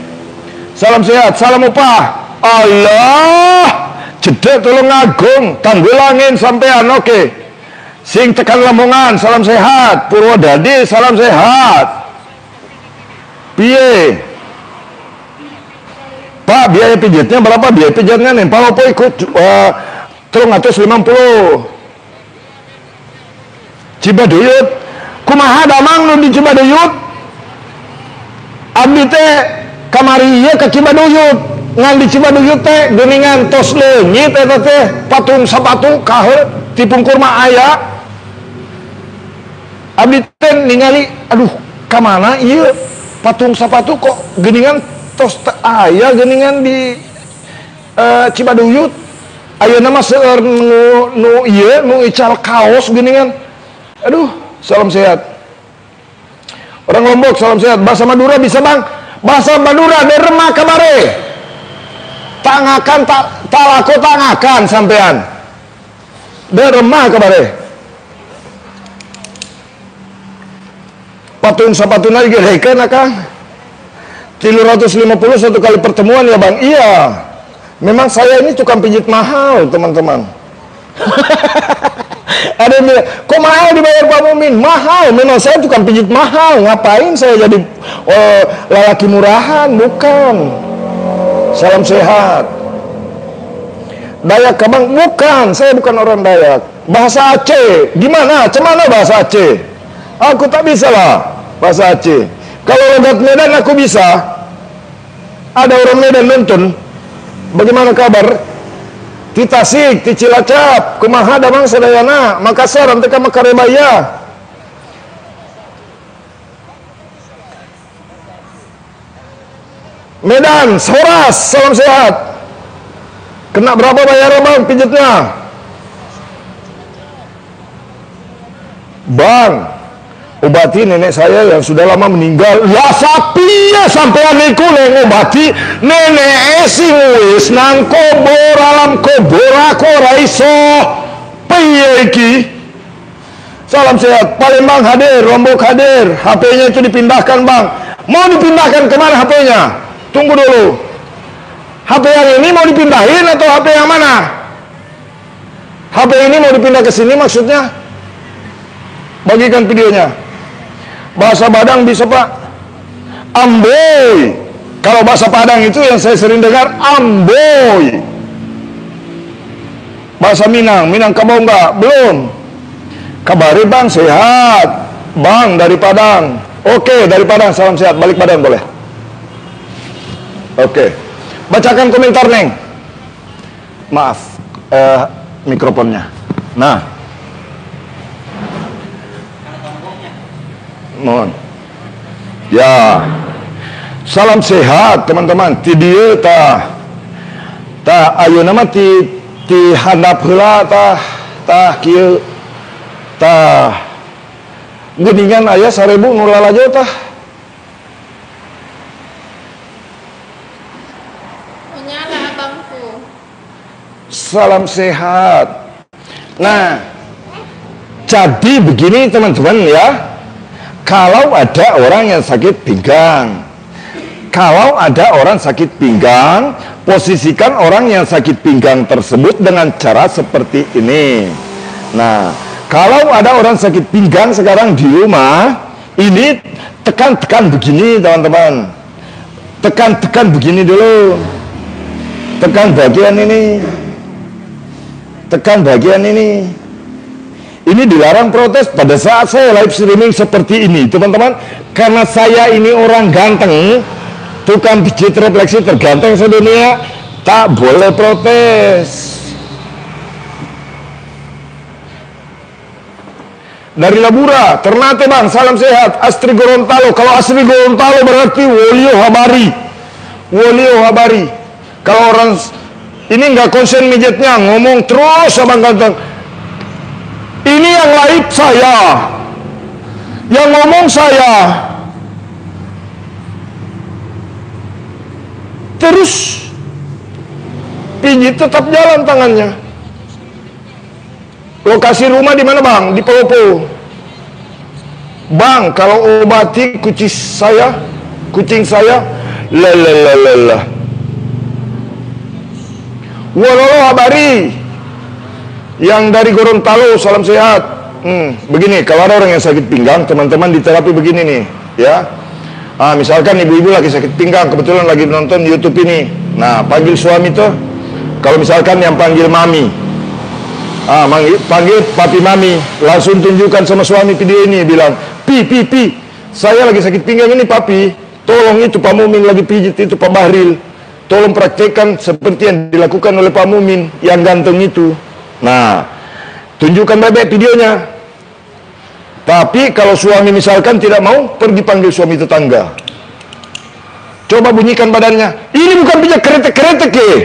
A: Salam sehat, salam upah. Allah. Jedek tolong agung, Tanggulangin sampean oke. Sing tekan Lamongan, salam sehat. Purwodadi, salam sehat. Piye? Pak, biaya pijatnya berapa? Biaya pijatnya nih, Pak apa ikut 350. Cibaduyut. Kumaha damang nu di Cibaduyut? Abdi teh kamari ieu ka Cibaduyut. Ngan di Cibaduyut teh geuningan tos leungit eta teh patung sapatu kaheut. tipung kurma aya. Abdi teh ningali, aduh, kamana ieu patung sapatu kok geuningan tos aya geuningan di Cibaduyut. Ayeuna mah seueur nu ieu nu ical kaos geuningan. Aduh, salam sehat. Orang Lombok salam sehat. Bahasa Madura bisa, Bang? Bahasa Madura derema kabare. Tangakan talako tangakan sampean. Derema kabare. Patung sapatuna digedekeun akang 350 satu kali pertemuan ya Bang. Iya, memang saya ini tukang pijit mahal teman-teman. Ada yang bilang, kok mahal dibayar Pak Mumin? Mahal, memang saya tukang pijit mahal. Ngapain saya jadi lelaki murahan? Bukan. Salam sehat. Dayak Kabang? Bukan, saya bukan orang Dayak. Bahasa Aceh, gimana? Cemana bahasa Aceh? Aku tak bisa lah bahasa Aceh. Kalau logat Medan aku bisa. Ada orang Medan nonton. Bagaimana kabar? Ti Tasik, ti Cilacap, kumaha damang sadayana, Makassar, ante ka Makarebaya. Medan, Soras, salam sehat. Kena berapa bayar Bang pijitnya? Bang, obati nenek saya yang sudah lama meninggal. Ya sapi ya sampean niku ngobati nenek sing wis nang kubur alam kubur aku ora iso. Piye iki? Salam sehat. Palembang hadir, Lombok hadir. HP-nya itu dipindahkan, Bang. Mau dipindahkan kemana HP-nya? Tunggu dulu. HP yang ini mau dipindahin atau HP yang mana? HP ini mau dipindah ke sini maksudnya? Bagikan videonya. Bahasa Padang bisa Pak? Amboy. Kalau bahasa Padang itu yang saya sering dengar amboy. Bahasa Minang, Minangkabau enggak? Belum. Kabari Bang sehat. Bang dari Padang. Oke, dari Padang salam sehat. Balik Padang boleh. Oke. Bacakan komentar Neng. Maaf, mikrofonnya. Nah, mohon. Ya, salam sehat teman-teman. Ti dieu tah ayeuna mah ti handap heula tah kieu tah geuningan aya 1000 nu lalajo tah.
C: Menyala abangku.
A: Salam sehat. Nah, jadi begini teman-teman ya. Kalau ada orang yang sakit pinggang, kalau ada orang sakit pinggang, posisikan orang yang sakit pinggang tersebut dengan cara seperti ini. Nah, kalau ada orang sakit pinggang sekarang di rumah, ini tekan-tekan begini teman-teman. Tekan-tekan begini dulu. Tekan bagian ini. Tekan bagian ini. Ini dilarang protes pada saat saya live streaming seperti ini teman-teman. Karena saya ini orang ganteng, tukang pijit refleksi terganteng sedunia, tak boleh protes. Dari Labura, Ternate Bang, salam sehat. Astri Gorontalo, kalau Astri Gorontalo berarti Wolio Habari. Wolio Habari. Kalau orang ini nggak konsen mijetnya, ngomong terus abang ganteng. Ini yang live saya, yang ngomong saya. Terus pijit tetap jalan tangannya. Lokasi rumah di mana Bang? Di Pelopo. Bang, kalau obati kucing saya, lalalala. Wololo Habari. Yang dari Gorontalo, salam sehat. Begini, kalau ada orang yang sakit pinggang, teman-teman di terapi begini nih, ya. Misalkan ibu-ibu lagi sakit pinggang, kebetulan lagi nonton YouTube ini. Nah, panggil suami tuh. Kalau misalkan yang panggil mami, panggil papi mami, langsung tunjukkan sama suami video ini, bilang, pi, saya lagi sakit pinggang ini papi, tolong itu Pak Mumin lagi pijit itu Pak Bahril, tolong praktekkan seperti yang dilakukan oleh Pak Mumin yang ganteng itu. Nah, tunjukkan baik-baik videonya. Tapi kalau suami misalkan tidak mau, pergi panggil suami tetangga. Coba bunyikan badannya. Ini bukan pijat kretek-kretek ya.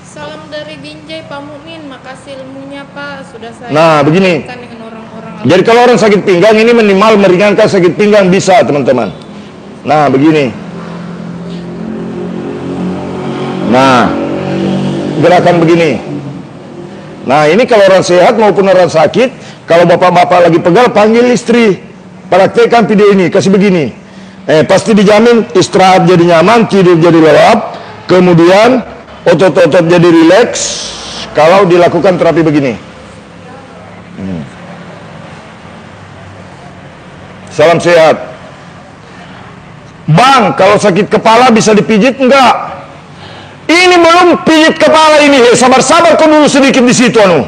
C: Salam dari Binjai Pak Mukmin, makasih ilmunya Pak, sudah saya
A: Nah, begini.
C: dengan orang-orang.
A: Jadi kalau orang sakit pinggang ini minimal meringankan sakit pinggang bisa, teman-teman. Nah, begini. Nah, gerakan begini. Nah, ini kalau orang sehat maupun orang sakit, kalau bapak-bapak lagi pegal, panggil istri. Praktekkan video ini, kasih begini. Pasti dijamin istirahat jadi nyaman, tidur jadi lelap, kemudian otot-otot jadi rileks kalau dilakukan terapi begini. Salam sehat. Bang, kalau sakit kepala bisa dipijit enggak? Ini belum pijit kepala ini, sabar-sabar kau dulu sedikit di situ anu.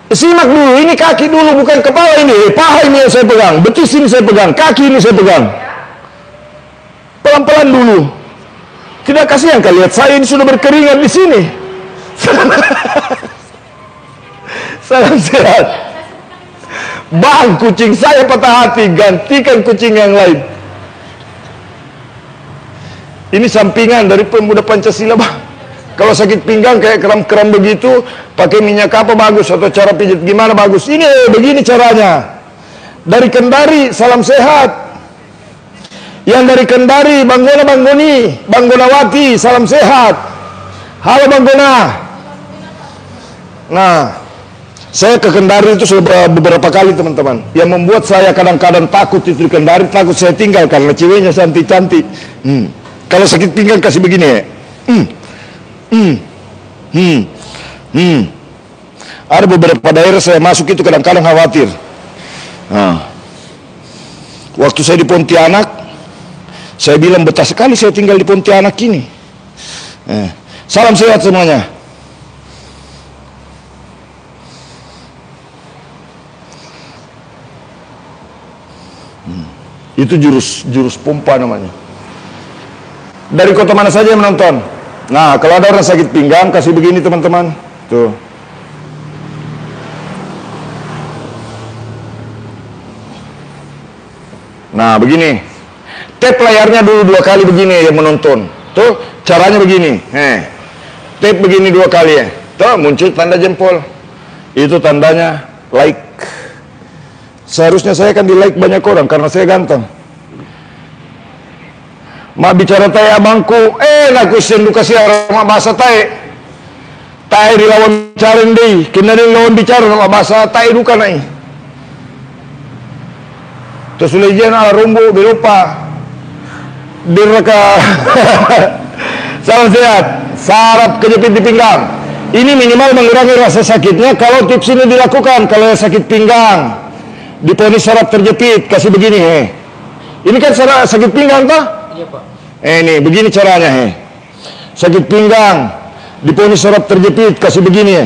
A: Simak dulu, ini kaki dulu bukan kepala ini, paha ini yang saya pegang, betis ini saya pegang, kaki ini saya pegang. Pelan-pelan dulu. Tidak kasihan kalian lihat saya ini sudah berkeringat di sini. Salam sehat. Bang, kucing saya patah hati, gantikan kucing yang lain. Ini sampingan dari pemuda Pancasila, Bang. Kalau sakit pinggang kayak kram-kram begitu, pakai minyak apa bagus atau cara pijit gimana bagus? Ini begini caranya. Dari Kendari, salam sehat. Yang dari Kendari, Bang Gona, Bang Goni, Bang Gonawati, salam sehat. Halo Bang Gona. Nah, saya ke Kendari itu sudah beberapa kali teman-teman. Yang membuat saya kadang-kadang takut itu di Kendari, takut saya tinggal karena ceweknya cantik-cantik. Kalau sakit pinggang kasih begini ya. Ada beberapa daerah saya masuk itu kadang-kadang khawatir. Nah, waktu saya di Pontianak, saya bilang betah sekali saya tinggal di Pontianak ini. Salam sehat semuanya. Itu jurus pompa namanya. Dari kota mana saja yang menonton? Nah, kalau ada orang sakit pinggang, kasih begini teman-teman. Tuh. Nah, begini. Tap layarnya dulu 2 kali begini yang menonton. Tuh, caranya begini. Tap begini 2 kali ya. Tuh, muncul tanda jempol. Itu tandanya like. Seharusnya saya akan di like banyak orang karena saya ganteng. Ma bicara tay abangku, naku sendu kasih orang bahasa tay. Tay dilawan bicara deh, kena dia lawan bicara sama bahasa tay duka nai. Terus ulijian ala rumbu berupa direka. Salam sehat, saraf kejepit di pinggang. Ini minimal mengurangi rasa sakitnya kalau tips ini dilakukan. Kalau sakit pinggang, diponis saraf terjepit, kasih begini Ini kan sakit pinggang toh?
B: Iya Pak.
A: Ini begini caranya sakit pinggang diponis saraf terjepit kasih begini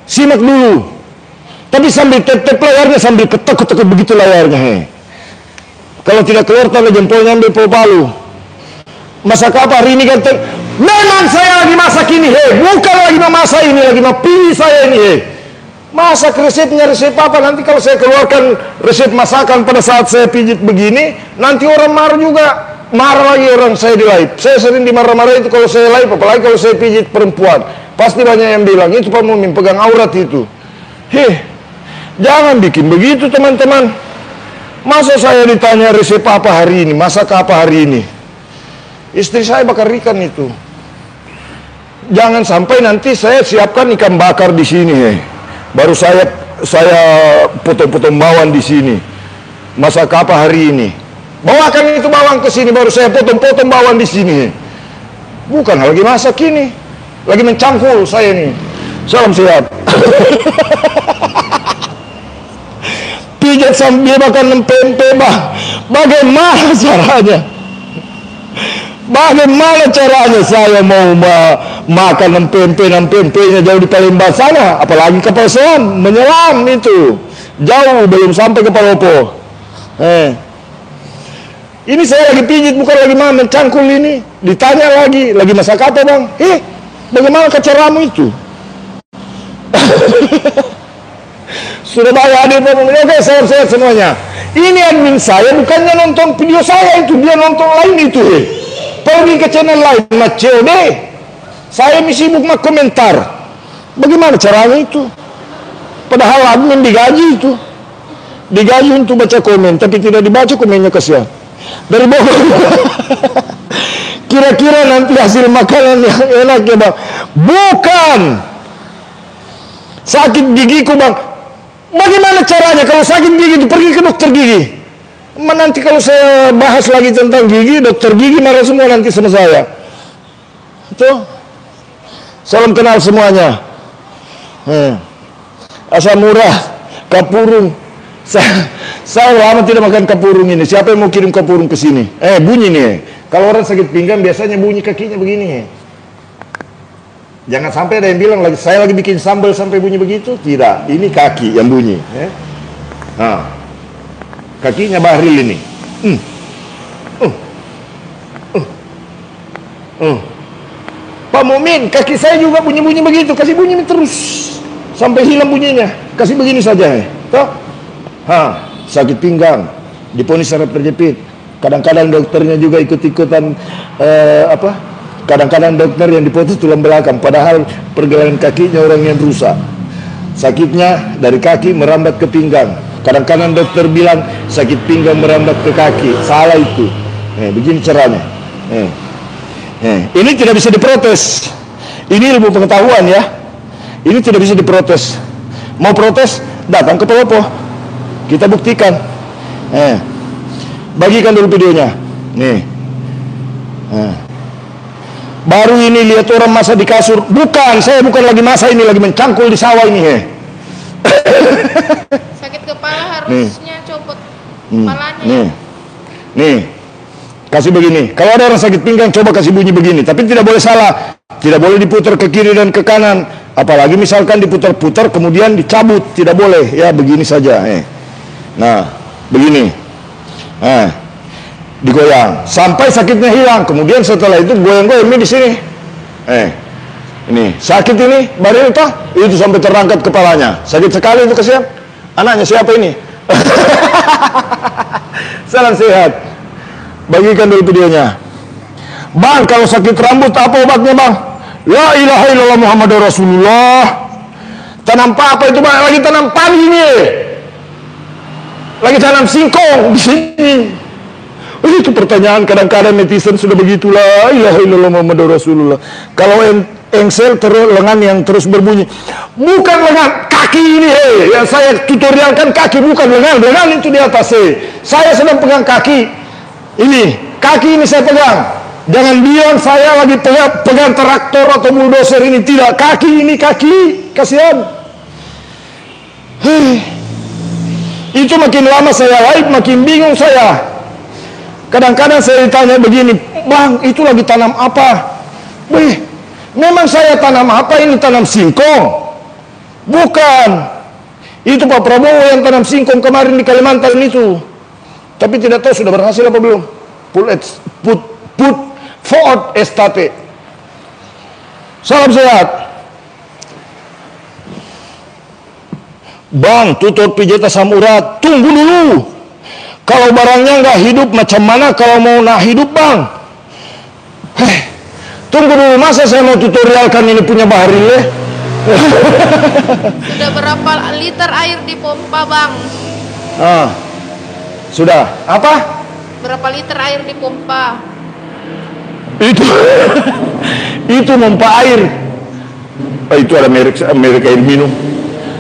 A: simak dulu tapi sambil tep-tep layarnya sambil ketuk-ketuk begitu layarnya kalau tidak keluar tanda jempolnya ambil palu. Masak apa hari ini kan memang saya lagi masak ini bukan lagi memasak ini lagi pilih saya ini masak resepnya resep apa nanti kalau saya keluarkan resep masakan pada saat saya pijit begini nanti orang marah juga. Marah lagi orang saya di live. Saya sering dimarah-marah itu kalau saya live, apalagi kalau saya pijit perempuan. Pasti banyak yang bilang, itu Pak Mumin pegang aurat itu. Jangan bikin begitu teman-teman. Masa saya ditanya resep apa hari ini, masak apa hari ini. Istri saya bakar ikan itu. Jangan sampai nanti saya siapkan ikan bakar di sini baru saya potong-potong bawang di sini. Masak apa hari ini. Bawakan itu bawang ke sini baru saya potong-potong bawang di sini. Bukan lagi masak ini, lagi mencangkul saya nih. Salam sehat. Pijat sambil makan pempek, bagaimana caranya? Bagaimana caranya saya mau makan pempeknya jauh di Palembang sana, apalagi kapal selam menyelam itu jauh belum sampai ke Palopo. Ini saya lagi pijit bukan lagi mencangkul ini. Ditanya lagi masak apa bang? Bagaimana caramu itu? Surabaya hadir Pak Mumin. Oke, sehat-sehat semuanya. Ini admin saya bukannya nonton video saya itu, dia nonton lain itu. Pergi ke channel lain, Mas COD. Saya sibuk mak komentar. Bagaimana caranya itu? Padahal admin digaji itu. Digaji untuk baca komen, tapi tidak dibaca komennya, kasihan. Dari Bogor. Kira-kira nanti hasil makanan yang enak ya Bang? Bukan. Sakit gigiku Bang. Bagaimana caranya kalau sakit gigi itu pergi ke dokter gigi? Nanti kalau saya bahas lagi tentang gigi, dokter gigi marah semua nanti sama saya. Itu. Salam kenal semuanya. Asam murah, kapurung. Saya lama tidak makan kapurung ini. Siapa yang mau kirim kapurung ke sini? Bunyi nih. Kalau orang sakit pinggang biasanya bunyi kakinya begini. Jangan sampai ada yang bilang lagi saya lagi bikin sambal sampai bunyi begitu. Tidak, ini kaki yang bunyi. Nah, kakinya Bahril ini. Pak Mumin, kaki saya juga bunyi-bunyi begitu. Kasih bunyi terus sampai hilang bunyinya. Kasih begini saja. Toh? Sakit pinggang, diponis saraf terjepit. Kadang-kadang dokternya juga ikut-ikutan kadang-kadang dokter yang dipotong tulang belakang, padahal pergelangan kakinya orang yang rusak. Sakitnya dari kaki merambat ke pinggang. Kadang-kadang dokter bilang sakit pinggang merambat ke kaki. Salah itu. Begini caranya. Ini tidak bisa diprotes. Ini ilmu pengetahuan ya. Ini tidak bisa diprotes. Mau protes, datang ke Pelopo. Kita buktikan. Bagikan dulu videonya. Nih. Baru ini lihat orang masa di kasur. Bukan, saya bukan lagi masa ini, lagi mencangkul di sawah ini.
C: Sakit kepala harusnya copot kepalanya.
A: Nih. Kasih begini. Kalau ada orang sakit pinggang coba kasih bunyi begini, tapi tidak boleh salah. Tidak boleh diputar ke kiri dan ke kanan. Apalagi misalkan diputar-putar kemudian dicabut, tidak boleh. Ya begini saja. Nah, begini. Digoyang sampai sakitnya hilang. Kemudian setelah itu goyang-goyang di sini. Ini sakit ini baru itu sampai terangkat kepalanya. Sakit sekali itu, kasihan. Anaknya siapa ini? Salam sehat. Bagikan dulu videonya. Bang, kalau sakit rambut apa obatnya Bang? La ilaha illallah Muhammadur Rasulullah. Tanam apa itu Bang? Lagi tanam padi ini. Lagi tanam singkong di sini. Itu pertanyaan kadang-kadang netizen sudah begitulah. La ilaha illallah Muhammadur Rasulullah. Kalau engsel terus lengan yang terus berbunyi. Bukan lengan, kaki ini yang saya tutorialkan kaki, bukan lengan. Lengan itu di atas Saya sedang pegang kaki. Ini, kaki ini saya pegang. Jangan bilang saya lagi pegang traktor atau bulldozer ini. Tidak, kaki ini kaki. Kasihan. Itu makin lama saya live, makin bingung saya. Kadang-kadang saya ditanya begini, Bang, itu lagi tanam apa? Memang saya tanam apa ini? Tanam singkong? Bukan. Itu Pak Prabowo yang tanam singkong kemarin di Kalimantan itu. Tapi tidak tahu sudah berhasil apa belum. Put forward estate. Salam sehat. Bang, tutup pijat asam urat. Tunggu dulu. Kalau barangnya nggak hidup, macam mana kalau mau nak hidup Bang? Tunggu dulu, masa saya mau tutorialkan ini punya Bahril ya?
C: Sudah berapa liter air di pompa Bang?
A: Sudah. Apa?
C: Berapa liter air di pompa?
A: Itu pompa air. Itu ada merek air minum.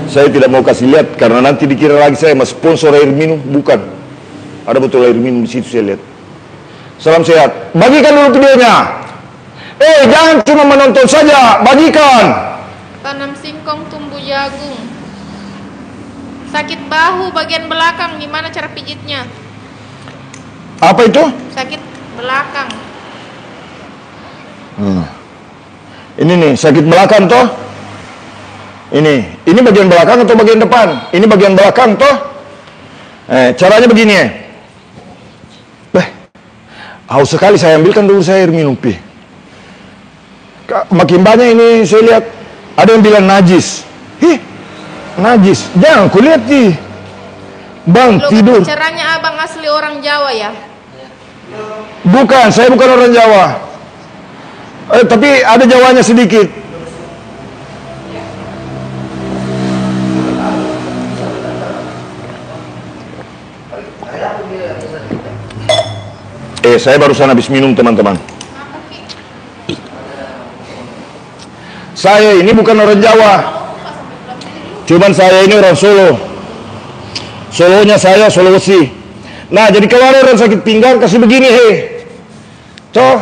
A: Saya tidak mau kasih lihat karena nanti dikira lagi saya sponsor air minum. Bukan. Ada betul air minum di situ saya lihat. Salam sehat. Bagikan dulu videonya. Jangan cuma menonton saja, bagikan.
C: Tanam singkong, tumbuh jagung. Sakit bahu bagian belakang, gimana cara pijitnya?
A: Apa itu?
C: Sakit belakang.
A: Ini nih, sakit belakang toh. Ini bagian belakang atau bagian depan? Ini bagian belakang toh. Caranya begini. Haus sekali, saya ambilkan dulu saya air minum Makin banyak ini saya lihat. Ada yang bilang najis. Ih, najis. Jangan kulihat di Bang
C: Logat
A: tidur.
C: bicaranya abang asli orang Jawa ya?
A: Bukan, saya bukan orang Jawa. Tapi ada Jawanya sedikit. Saya barusan habis minum, teman-teman. Saya ini bukan orang Jawa. Cuman saya ini orang Solo. Solonya saya Sulawesi. Nah, jadi kalau ada orang sakit pinggang kasih begini, toh.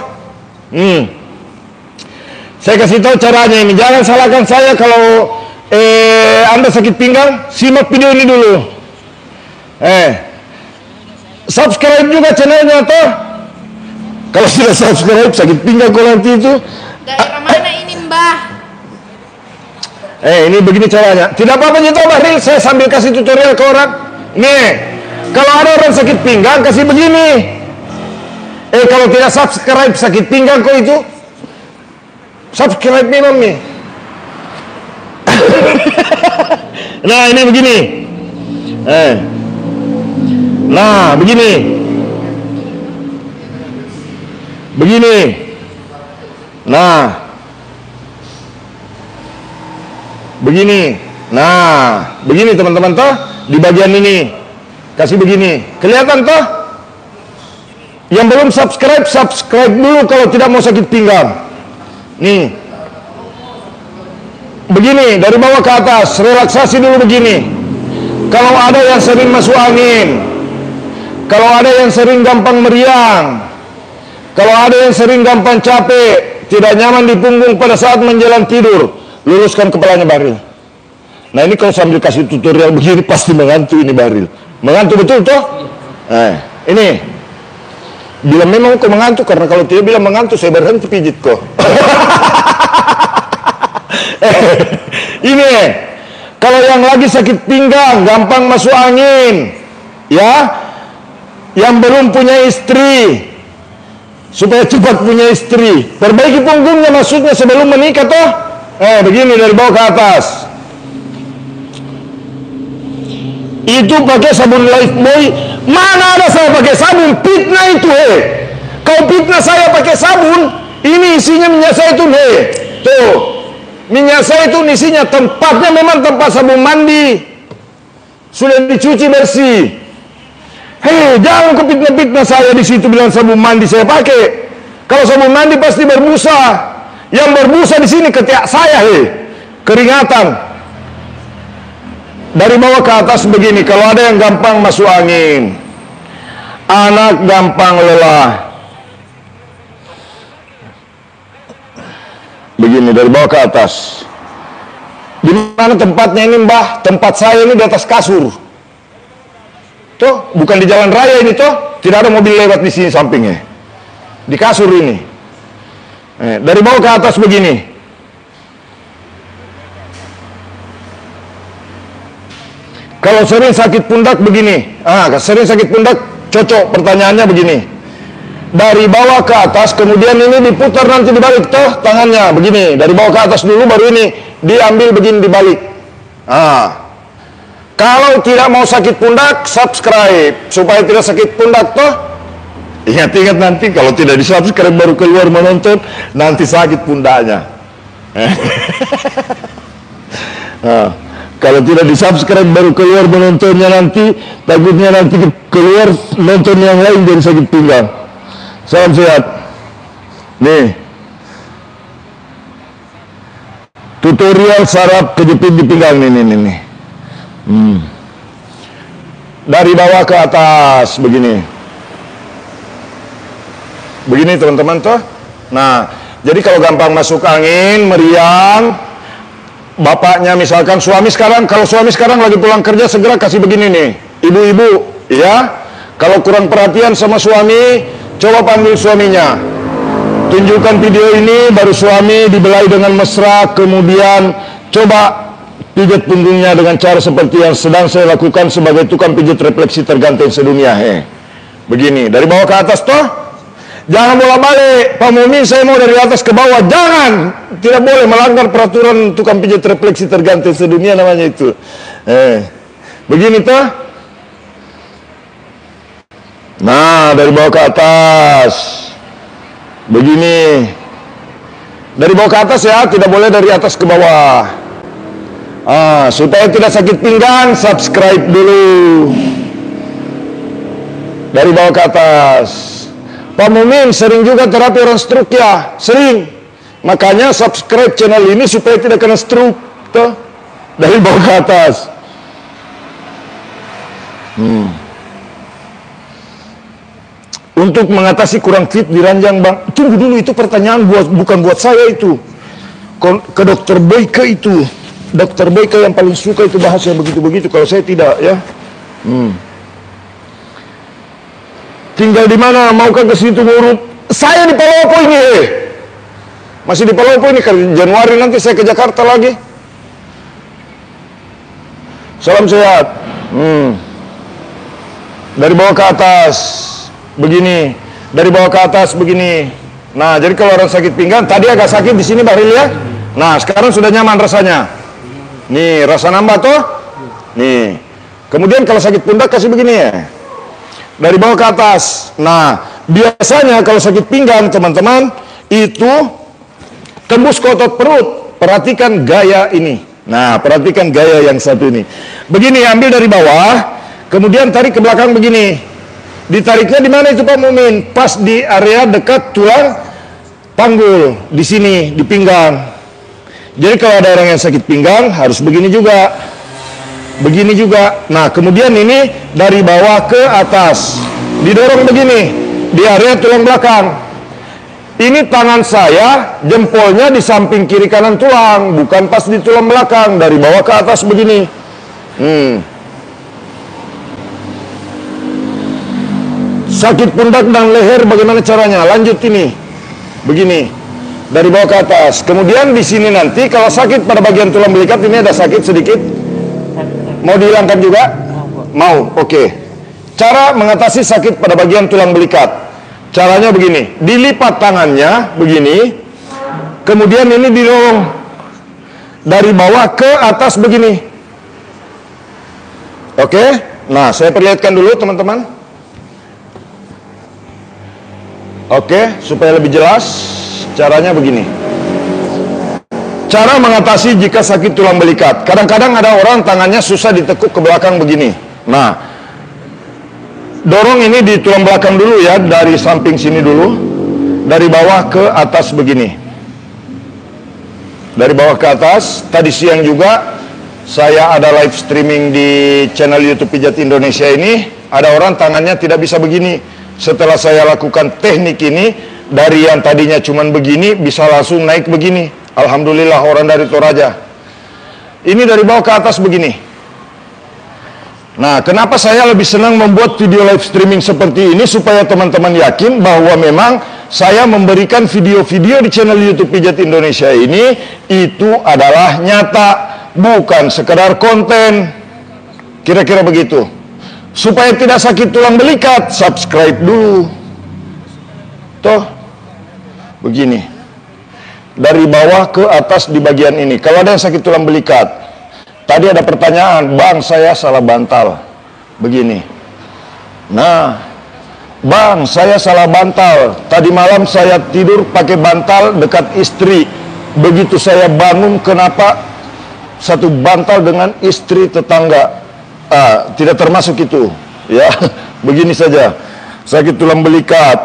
A: Saya kasih tahu caranya ini. Jangan salahkan saya kalau Anda sakit pinggang. Simak video ini dulu. Subscribe juga channelnya, toh. Kalau tidak subscribe sakit pinggang kalau nanti itu.
C: Daerah mana ini, Mbah?
A: Ini begini caranya. Tidak apa-apa nyetok Bahril, saya sambil kasih tutorial ke orang. Nih, kalau ada orang sakit pinggang kasih begini. Kalau tidak subscribe sakit pinggang kok itu. Subscribe memang nih. Nah, ini begini. Nah, begini. Begini. Nah. Begini. Nah, begini teman-teman toh, di bagian ini. Kasih begini. Kelihatan toh? Yang belum subscribe, subscribe dulu kalau tidak mau sakit pinggang. Nih. Begini, dari bawah ke atas, relaksasi dulu begini. Kalau ada yang sering masuk angin, kalau ada yang sering gampang meriang, kalau ada yang sering gampang capek, tidak nyaman di punggung pada saat menjelang tidur, luruskan kepalanya Bahril. Nah, ini kalau sambil kasih tutorial begini pasti mengantuk ini Bahril. Mengantuk betul toh? Ini. Bila memang kau mengantuk, karena kalau tidak bilang mengantuk saya berhenti pijit kok. Ini. Kalau yang lagi sakit pinggang, gampang masuk angin, ya, yang belum punya istri, supaya cepat punya istri, perbaiki punggungnya maksudnya sebelum menikah toh. Begini dari bawah ke atas. Itu pakai sabun Lifebuoy. Mana ada saya pakai sabun? Fitnah itu, Kau fitnah saya pakai sabun. Ini isinya minyak zaitun, Tuh. Minyak zaitun isinya, tempatnya memang tempat sabun mandi. Sudah dicuci bersih. Jangan kau fitnah-fitnah saya di situ bilang sabun mandi saya pakai. Kalau sabun mandi pasti berbusa. Yang berbusa di sini ketiak saya, keringatan. Dari bawah ke atas begini. Kalau ada yang gampang masuk angin, anak gampang lelah, begini dari bawah ke atas. Di mana tempatnya ini, Mbah? Tempat saya ini di atas kasur. Tuh, bukan di jalan raya ini toh. Tidak ada mobil lewat di sini sampingnya. Di kasur ini. Dari bawah ke atas begini. Kalau sering sakit pundak begini. Sering sakit pundak cocok pertanyaannya begini. Dari bawah ke atas, kemudian ini diputar nanti dibalik toh tangannya begini. Dari bawah ke atas dulu, baru ini diambil begini dibalik. Kalau tidak mau sakit pundak, subscribe supaya tidak sakit pundak toh. Ingat-ingat nanti kalau tidak di-subscribe baru keluar menonton, nanti sakit pundaknya. Kalau tidak di-subscribe baru keluar menontonnya nanti, takutnya nanti keluar nonton yang lain jadi sakit pinggang. Salam sehat. Nih. Tutorial saraf kejepit di pinggang nih. Dari bawah ke atas begini. Begini teman-teman toh. Nah, jadi kalau gampang masuk angin, meriang, bapaknya misalkan suami sekarang, kalau suami sekarang lagi pulang kerja segera kasih begini nih. Ibu-ibu, ya. Kalau kurang perhatian sama suami, coba panggil suaminya. Tunjukkan video ini, baru suami dibelai dengan mesra, kemudian coba pijat punggungnya dengan cara seperti yang sedang saya lakukan sebagai tukang pijat refleksi terganteng sedunia. Begini, dari bawah ke atas toh. Jangan bolak-balik. Pak Mumin, saya mau dari atas ke bawah. Jangan. Tidak boleh melanggar peraturan tukang pijat refleksi tergantung sedunia namanya itu. Begini toh. Nah, dari bawah ke atas. Begini. Dari bawah ke atas ya, tidak boleh dari atas ke bawah. Supaya tidak sakit pinggang, subscribe dulu. Dari bawah ke atas. Pak Mumin sering juga terapi orang stroke ya, sering. Makanya subscribe channel ini supaya tidak kena stroke. Tuh. Dari bawah ke atas. Untuk mengatasi kurang fit di ranjang bang. Tunggu dulu, itu pertanyaan bukan buat saya itu. Ke dokter Boyke itu. Dokter Boyke yang paling suka itu bahas yang begitu-begitu. Kalau saya tidak ya. Tinggal di mana? Maukah ke situ ngurut? Saya di Palopo ini. Masih di Palopo ini. Januari nanti saya ke Jakarta lagi. Salam sehat. Dari bawah ke atas. Begini. Dari bawah ke atas begini. Nah, jadi kalau orang sakit pinggang, tadi agak sakit di sini Bahril ya. Nah, sekarang sudah nyaman rasanya. Nih, rasa nambah toh? Nih. Kemudian kalau sakit pundak kasih begini ya. Dari bawah ke atas. Nah, biasanya kalau sakit pinggang teman-teman itu tembus ke otot perut. Perhatikan gaya ini. Nah, perhatikan gaya yang satu ini. Begini, ambil dari bawah, kemudian tarik ke belakang begini. Ditariknya di mana itu Pak Mumin? Pas di area dekat tulang panggul, di sini, di pinggang. Jadi kalau ada orang yang sakit pinggang harus begini juga. Begini juga. Nah, kemudian ini dari bawah ke atas. Didorong begini di area tulang belakang. Ini tangan saya, jempolnya di samping kiri kanan tulang, bukan pas di tulang belakang. Dari bawah ke atas begini. Sakit pundak dan leher bagaimana caranya? Lanjut ini. Begini. Dari bawah ke atas. Kemudian di sini nanti kalau sakit pada bagian tulang belikat ini ada sakit sedikit. Mau dihilangkan juga? Mau, oke. Cara mengatasi sakit pada bagian tulang belikat. Caranya begini. Dilipat tangannya, begini. Kemudian ini didorong. Dari bawah ke atas begini. Oke. Nah, saya perlihatkan dulu teman-teman. Oke, supaya lebih jelas. Caranya begini. Cara mengatasi jika sakit tulang belikat. Kadang-kadang ada orang tangannya susah ditekuk ke belakang begini. Nah, dorong ini di tulang belakang dulu ya, dari samping sini dulu. Dari bawah ke atas begini. Dari bawah ke atas. Tadi siang juga saya ada live streaming di channel YouTube Pijat Indonesia ini. Ada orang tangannya tidak bisa begini. Setelah saya lakukan teknik ini, dari yang tadinya cuman begini bisa langsung naik begini. Alhamdulillah, orang dari Toraja. Ini dari bawah ke atas begini. Nah, kenapa saya lebih senang membuat video live streaming seperti ini? Supaya teman-teman yakin bahwa memang saya memberikan video-video di channel YouTube Pijat Indonesia ini itu adalah nyata, bukan sekedar konten. Kira-kira begitu. Supaya tidak sakit tulang belikat, subscribe dulu. Toh, begini. Dari bawah ke atas di bagian ini. Kalau ada yang sakit tulang belikat, tadi ada pertanyaan, bang saya salah bantal. Begini. Nah, bang saya salah bantal. Tadi malam saya tidur pakai bantal dekat istri. Begitu saya bangun, kenapa satu bantal dengan istri tetangga? Tidak termasuk itu. Ya, begini saja. Sakit tulang belikat,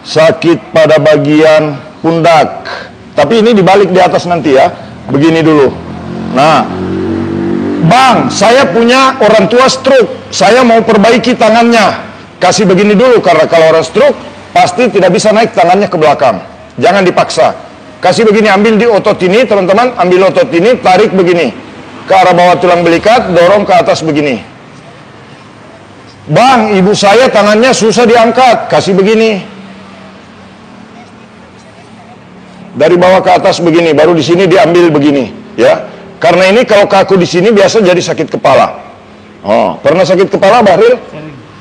A: sakit pada bagian pundak. Tapi ini dibalik di atas nanti ya. Begini dulu. Nah, bang, saya punya orang tua stroke. Saya mau perbaiki tangannya. Kasih begini dulu, karena kalau orang stroke pasti tidak bisa naik tangannya ke belakang. Jangan dipaksa. Kasih begini, ambil di otot ini, teman-teman. Ambil otot ini, tarik begini. Ke arah bawah tulang belikat, dorong ke atas begini. Bang, ibu saya tangannya susah diangkat. Kasih begini. Dari bawah ke atas begini, baru di sini diambil begini, ya. Karena ini kalau kaku di sini biasa jadi sakit kepala. Oh, pernah sakit kepala, Bahril?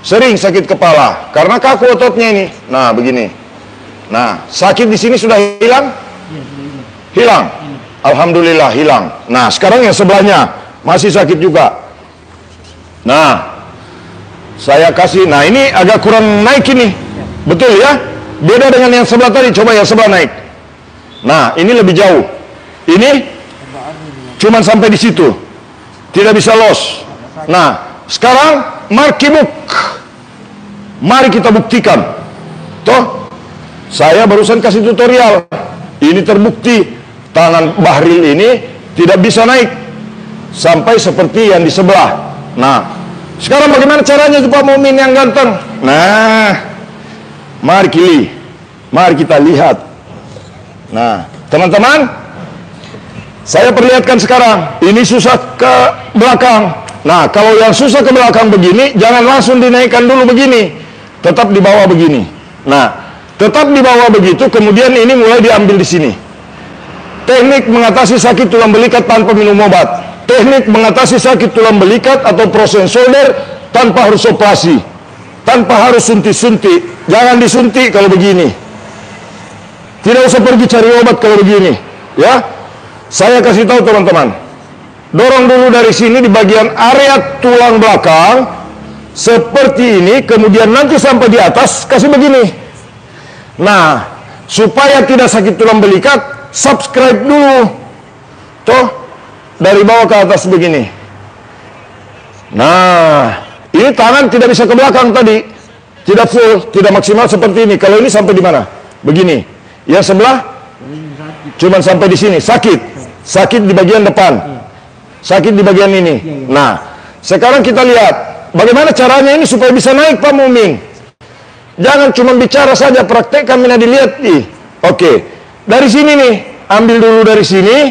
A: Sering sakit kepala karena kaku ototnya ini. Nah, begini. Nah, sakit di sini sudah hilang? Hilang. Alhamdulillah hilang. Nah, sekarang yang sebelahnya masih sakit juga. Nah, saya kasih. Nah, ini agak kurang naik ini. Betul ya? Beda dengan yang sebelah tadi. Coba yang sebelah naik. Nah, ini lebih jauh. Ini cuman sampai di situ. Tidak bisa los. Nah, sekarang mari kita buktikan. Toh, saya barusan kasih tutorial. Ini terbukti tangan Bahril ini tidak bisa naik sampai seperti yang di sebelah. Nah, sekarang bagaimana caranya Pak Mumin yang ganteng? Nah, mari kita lihat. Nah, teman-teman, saya perlihatkan sekarang. Ini susah ke belakang. Nah, kalau yang susah ke belakang begini, jangan langsung dinaikkan dulu begini. Tetap di bawah begini. Nah, tetap di bawah begitu, kemudian ini mulai diambil di sini. Teknik mengatasi sakit tulang belikat tanpa minum obat. Teknik mengatasi sakit tulang belikat atau frozen shoulder tanpa harus operasi. Tanpa harus suntik-suntik. Jangan disuntik kalau begini. Tidak usah pergi cari obat kalau begini. Ya, saya kasih tahu teman-teman. Dorong dulu dari sini di bagian area tulang belakang. Seperti ini. Kemudian nanti sampai di atas kasih begini. Nah, supaya tidak sakit tulang belikat, subscribe dulu. Tuh, dari bawah ke atas begini. Nah, ini tangan tidak bisa ke belakang tadi. Tidak full, tidak maksimal seperti ini. Kalau ini sampai di mana? Begini. Yang sebelah cuma sampai di sini, sakit di bagian depan, sakit di bagian ini. Nah, sekarang kita lihat bagaimana caranya ini supaya bisa naik Pak Mumin. Jangan cuma bicara saja, praktekkan, mina dilihat nih. Oke, dari sini nih, ambil dulu dari sini.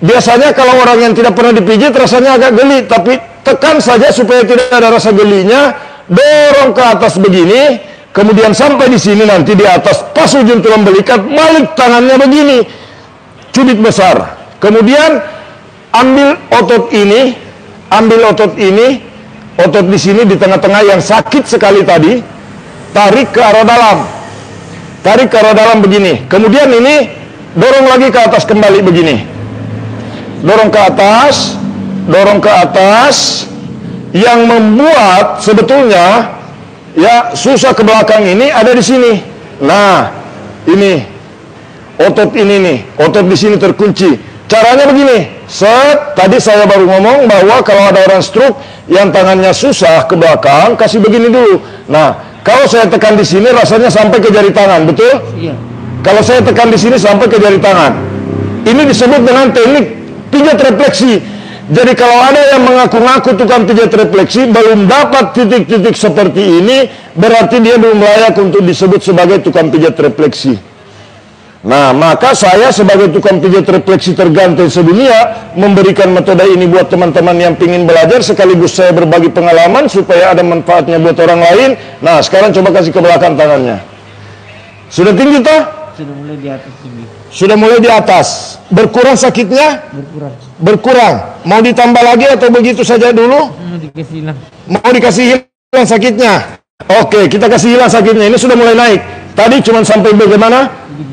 A: Biasanya kalau orang yang tidak pernah dipijit rasanya agak geli, tapi tekan saja supaya tidak ada rasa gelinya. Dorong ke atas begini. Kemudian sampai di sini nanti di atas pas ujung tulang belikat, balik tangannya begini, cubit besar. Kemudian ambil otot ini, otot di sini di tengah-tengah yang sakit sekali tadi, tarik ke arah dalam begini. Kemudian ini dorong lagi ke atas kembali begini, dorong ke atas, yang membuat sebetulnya ya susah ke belakang ini ada di sini. Nah, ini otot ini nih, otot di sini terkunci. Caranya begini. Tadi saya baru ngomong bahwa kalau ada orang stroke yang tangannya susah ke belakang, kasih begini dulu. Nah, kalau saya tekan di sini rasanya sampai ke jari tangan, betul? Iya. Kalau saya tekan di sini sampai ke jari tangan. Ini disebut dengan teknik pijat refleksi. Jadi kalau ada yang mengaku-ngaku tukang pijat refleksi belum dapat titik-titik seperti ini, berarti dia belum layak untuk disebut sebagai tukang pijat refleksi. Nah, maka saya sebagai tukang pijat refleksi terganteng sedunia memberikan metode ini buat teman-teman yang ingin belajar, sekaligus saya berbagi pengalaman supaya ada manfaatnya buat orang lain. Nah, sekarang coba kasih ke belakang tangannya. Sudah tinggi toh?
B: Sudah mulai di atas tinggi.
A: Sudah mulai di atas. Berkurang sakitnya? Berkurang. Mau ditambah lagi atau begitu saja dulu? Mau dikasih hilang sakitnya? Oke, kita kasih hilang sakitnya. Ini sudah mulai naik. Tadi cuma sampai bagaimana?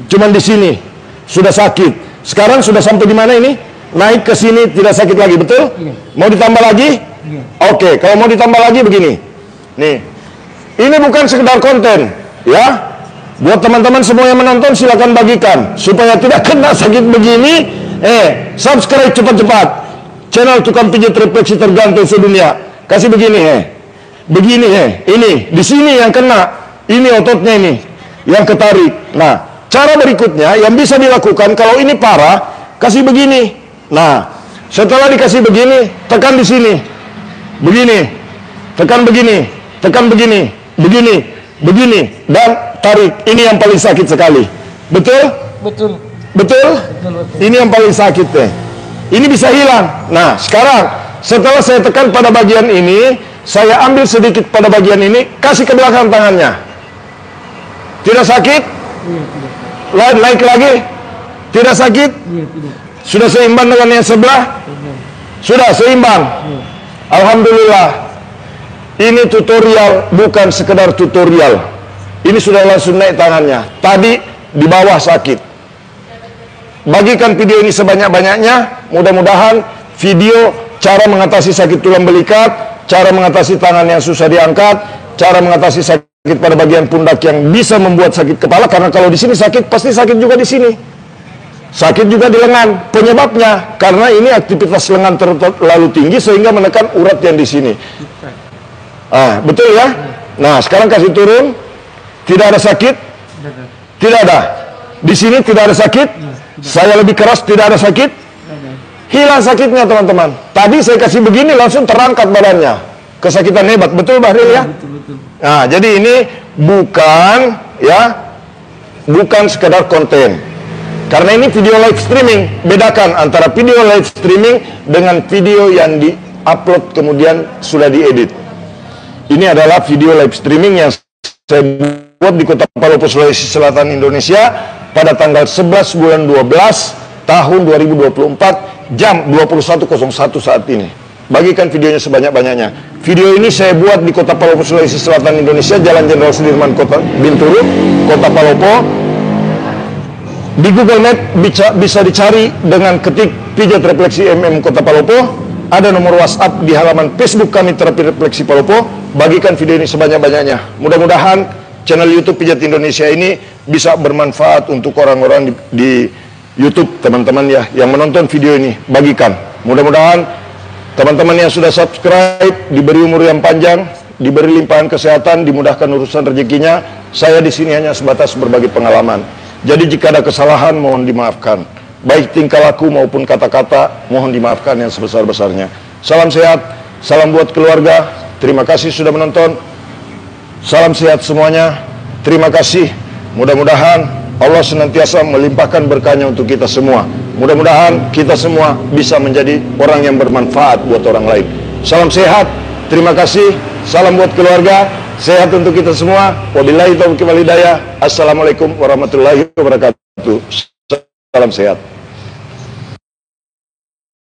A: Cuma di sini. Sudah sakit. Sekarang sudah sampai di mana ini? Naik ke sini tidak sakit lagi, betul? Iya. Mau ditambah lagi? Iya. Oke, kalau mau ditambah lagi begini. Nih. Ini bukan sekedar konten, ya. Buat teman-teman semua yang menonton silakan bagikan supaya tidak kena sakit begini. Subscribe cepat-cepat channel tukang pijat refleksi terganteng sedunia. Kasih begini, begini, ini di sini yang kena, ini ototnya ini yang ketarik. Nah, cara berikutnya yang bisa dilakukan kalau ini parah, kasih begini. Nah, setelah dikasih begini, tekan di sini, begini, tekan begini, tekan begini, begini, dan tarik. Ini yang paling sakit sekali. Betul? Betul? Ini yang paling sakit deh. Ini bisa hilang. Nah, sekarang setelah saya tekan pada bagian ini, saya ambil sedikit pada bagian ini, kasih ke belakang tangannya. Tidak sakit? Naik lagi? Tidak sakit? Sudah seimbang dengan yang sebelah? Sudah seimbang? Alhamdulillah. Ini tutorial, bukan sekedar tutorial. Ini sudah langsung naik tangannya. Tadi di bawah sakit. Bagikan video ini sebanyak-banyaknya. Mudah-mudahan video cara mengatasi sakit tulang belikat, cara mengatasi tangan yang susah diangkat, cara mengatasi sakit pada bagian pundak yang bisa membuat sakit kepala. Karena kalau di sini sakit, pasti sakit juga di sini. Sakit juga di lengan. Penyebabnya karena ini aktivitas lengan terlalu tinggi sehingga menekan urat yang di sini. Betul ya? Nah, sekarang kasih turun. Tidak ada sakit? Tidak ada. Di sini tidak ada sakit? Saya lebih keras, tidak ada sakit? Hilang sakitnya, teman-teman. Tadi saya kasih begini langsung terangkat badannya. Kesakitan hebat, betul Bahril ya? Nah, jadi ini bukan sekedar konten. Karena ini video live streaming. Bedakan antara video live streaming dengan video yang di-upload kemudian sudah diedit. Ini adalah video live streaming yang saya buat di Kota Palopo, Sulawesi Selatan, Indonesia pada tanggal 11 bulan 12 tahun 2024 jam 21.01 saat ini. Bagikan videonya sebanyak-banyaknya. Video ini saya buat di Kota Palopo, Sulawesi Selatan, Indonesia, Jalan Jenderal Sudirman, Kota Bintulu, Kota Palopo. Di Google Map bisa dicari dengan ketik Pijat Refleksi MM Kota Palopo. Ada nomor WhatsApp di halaman Facebook kami Terapi Refleksi Palopo. Bagikan video ini sebanyak-banyaknya. Mudah-mudahan channel YouTube Pijat Indonesia ini bisa bermanfaat untuk orang-orang di YouTube, teman-teman ya, yang menonton video ini. Bagikan. Mudah-mudahan teman-teman yang sudah subscribe diberi umur yang panjang, diberi limpahan kesehatan, dimudahkan urusan rezekinya. Saya di sini hanya sebatas berbagi pengalaman. Jadi jika ada kesalahan mohon dimaafkan. Baik tingkah laku maupun kata-kata mohon dimaafkan yang sebesar-besarnya. Salam sehat, salam buat keluarga. Terima kasih sudah menonton. Salam sehat semuanya. Terima kasih. Mudah-mudahan Allah senantiasa melimpahkan berkahnya untuk kita semua. Mudah-mudahan kita semua bisa menjadi orang yang bermanfaat buat orang lain. Salam sehat. Terima kasih. Salam buat keluarga. Sehat untuk kita semua. Wabillahi taufiq wal hidayah. Assalamualaikum warahmatullahi wabarakatuh. Salam sehat.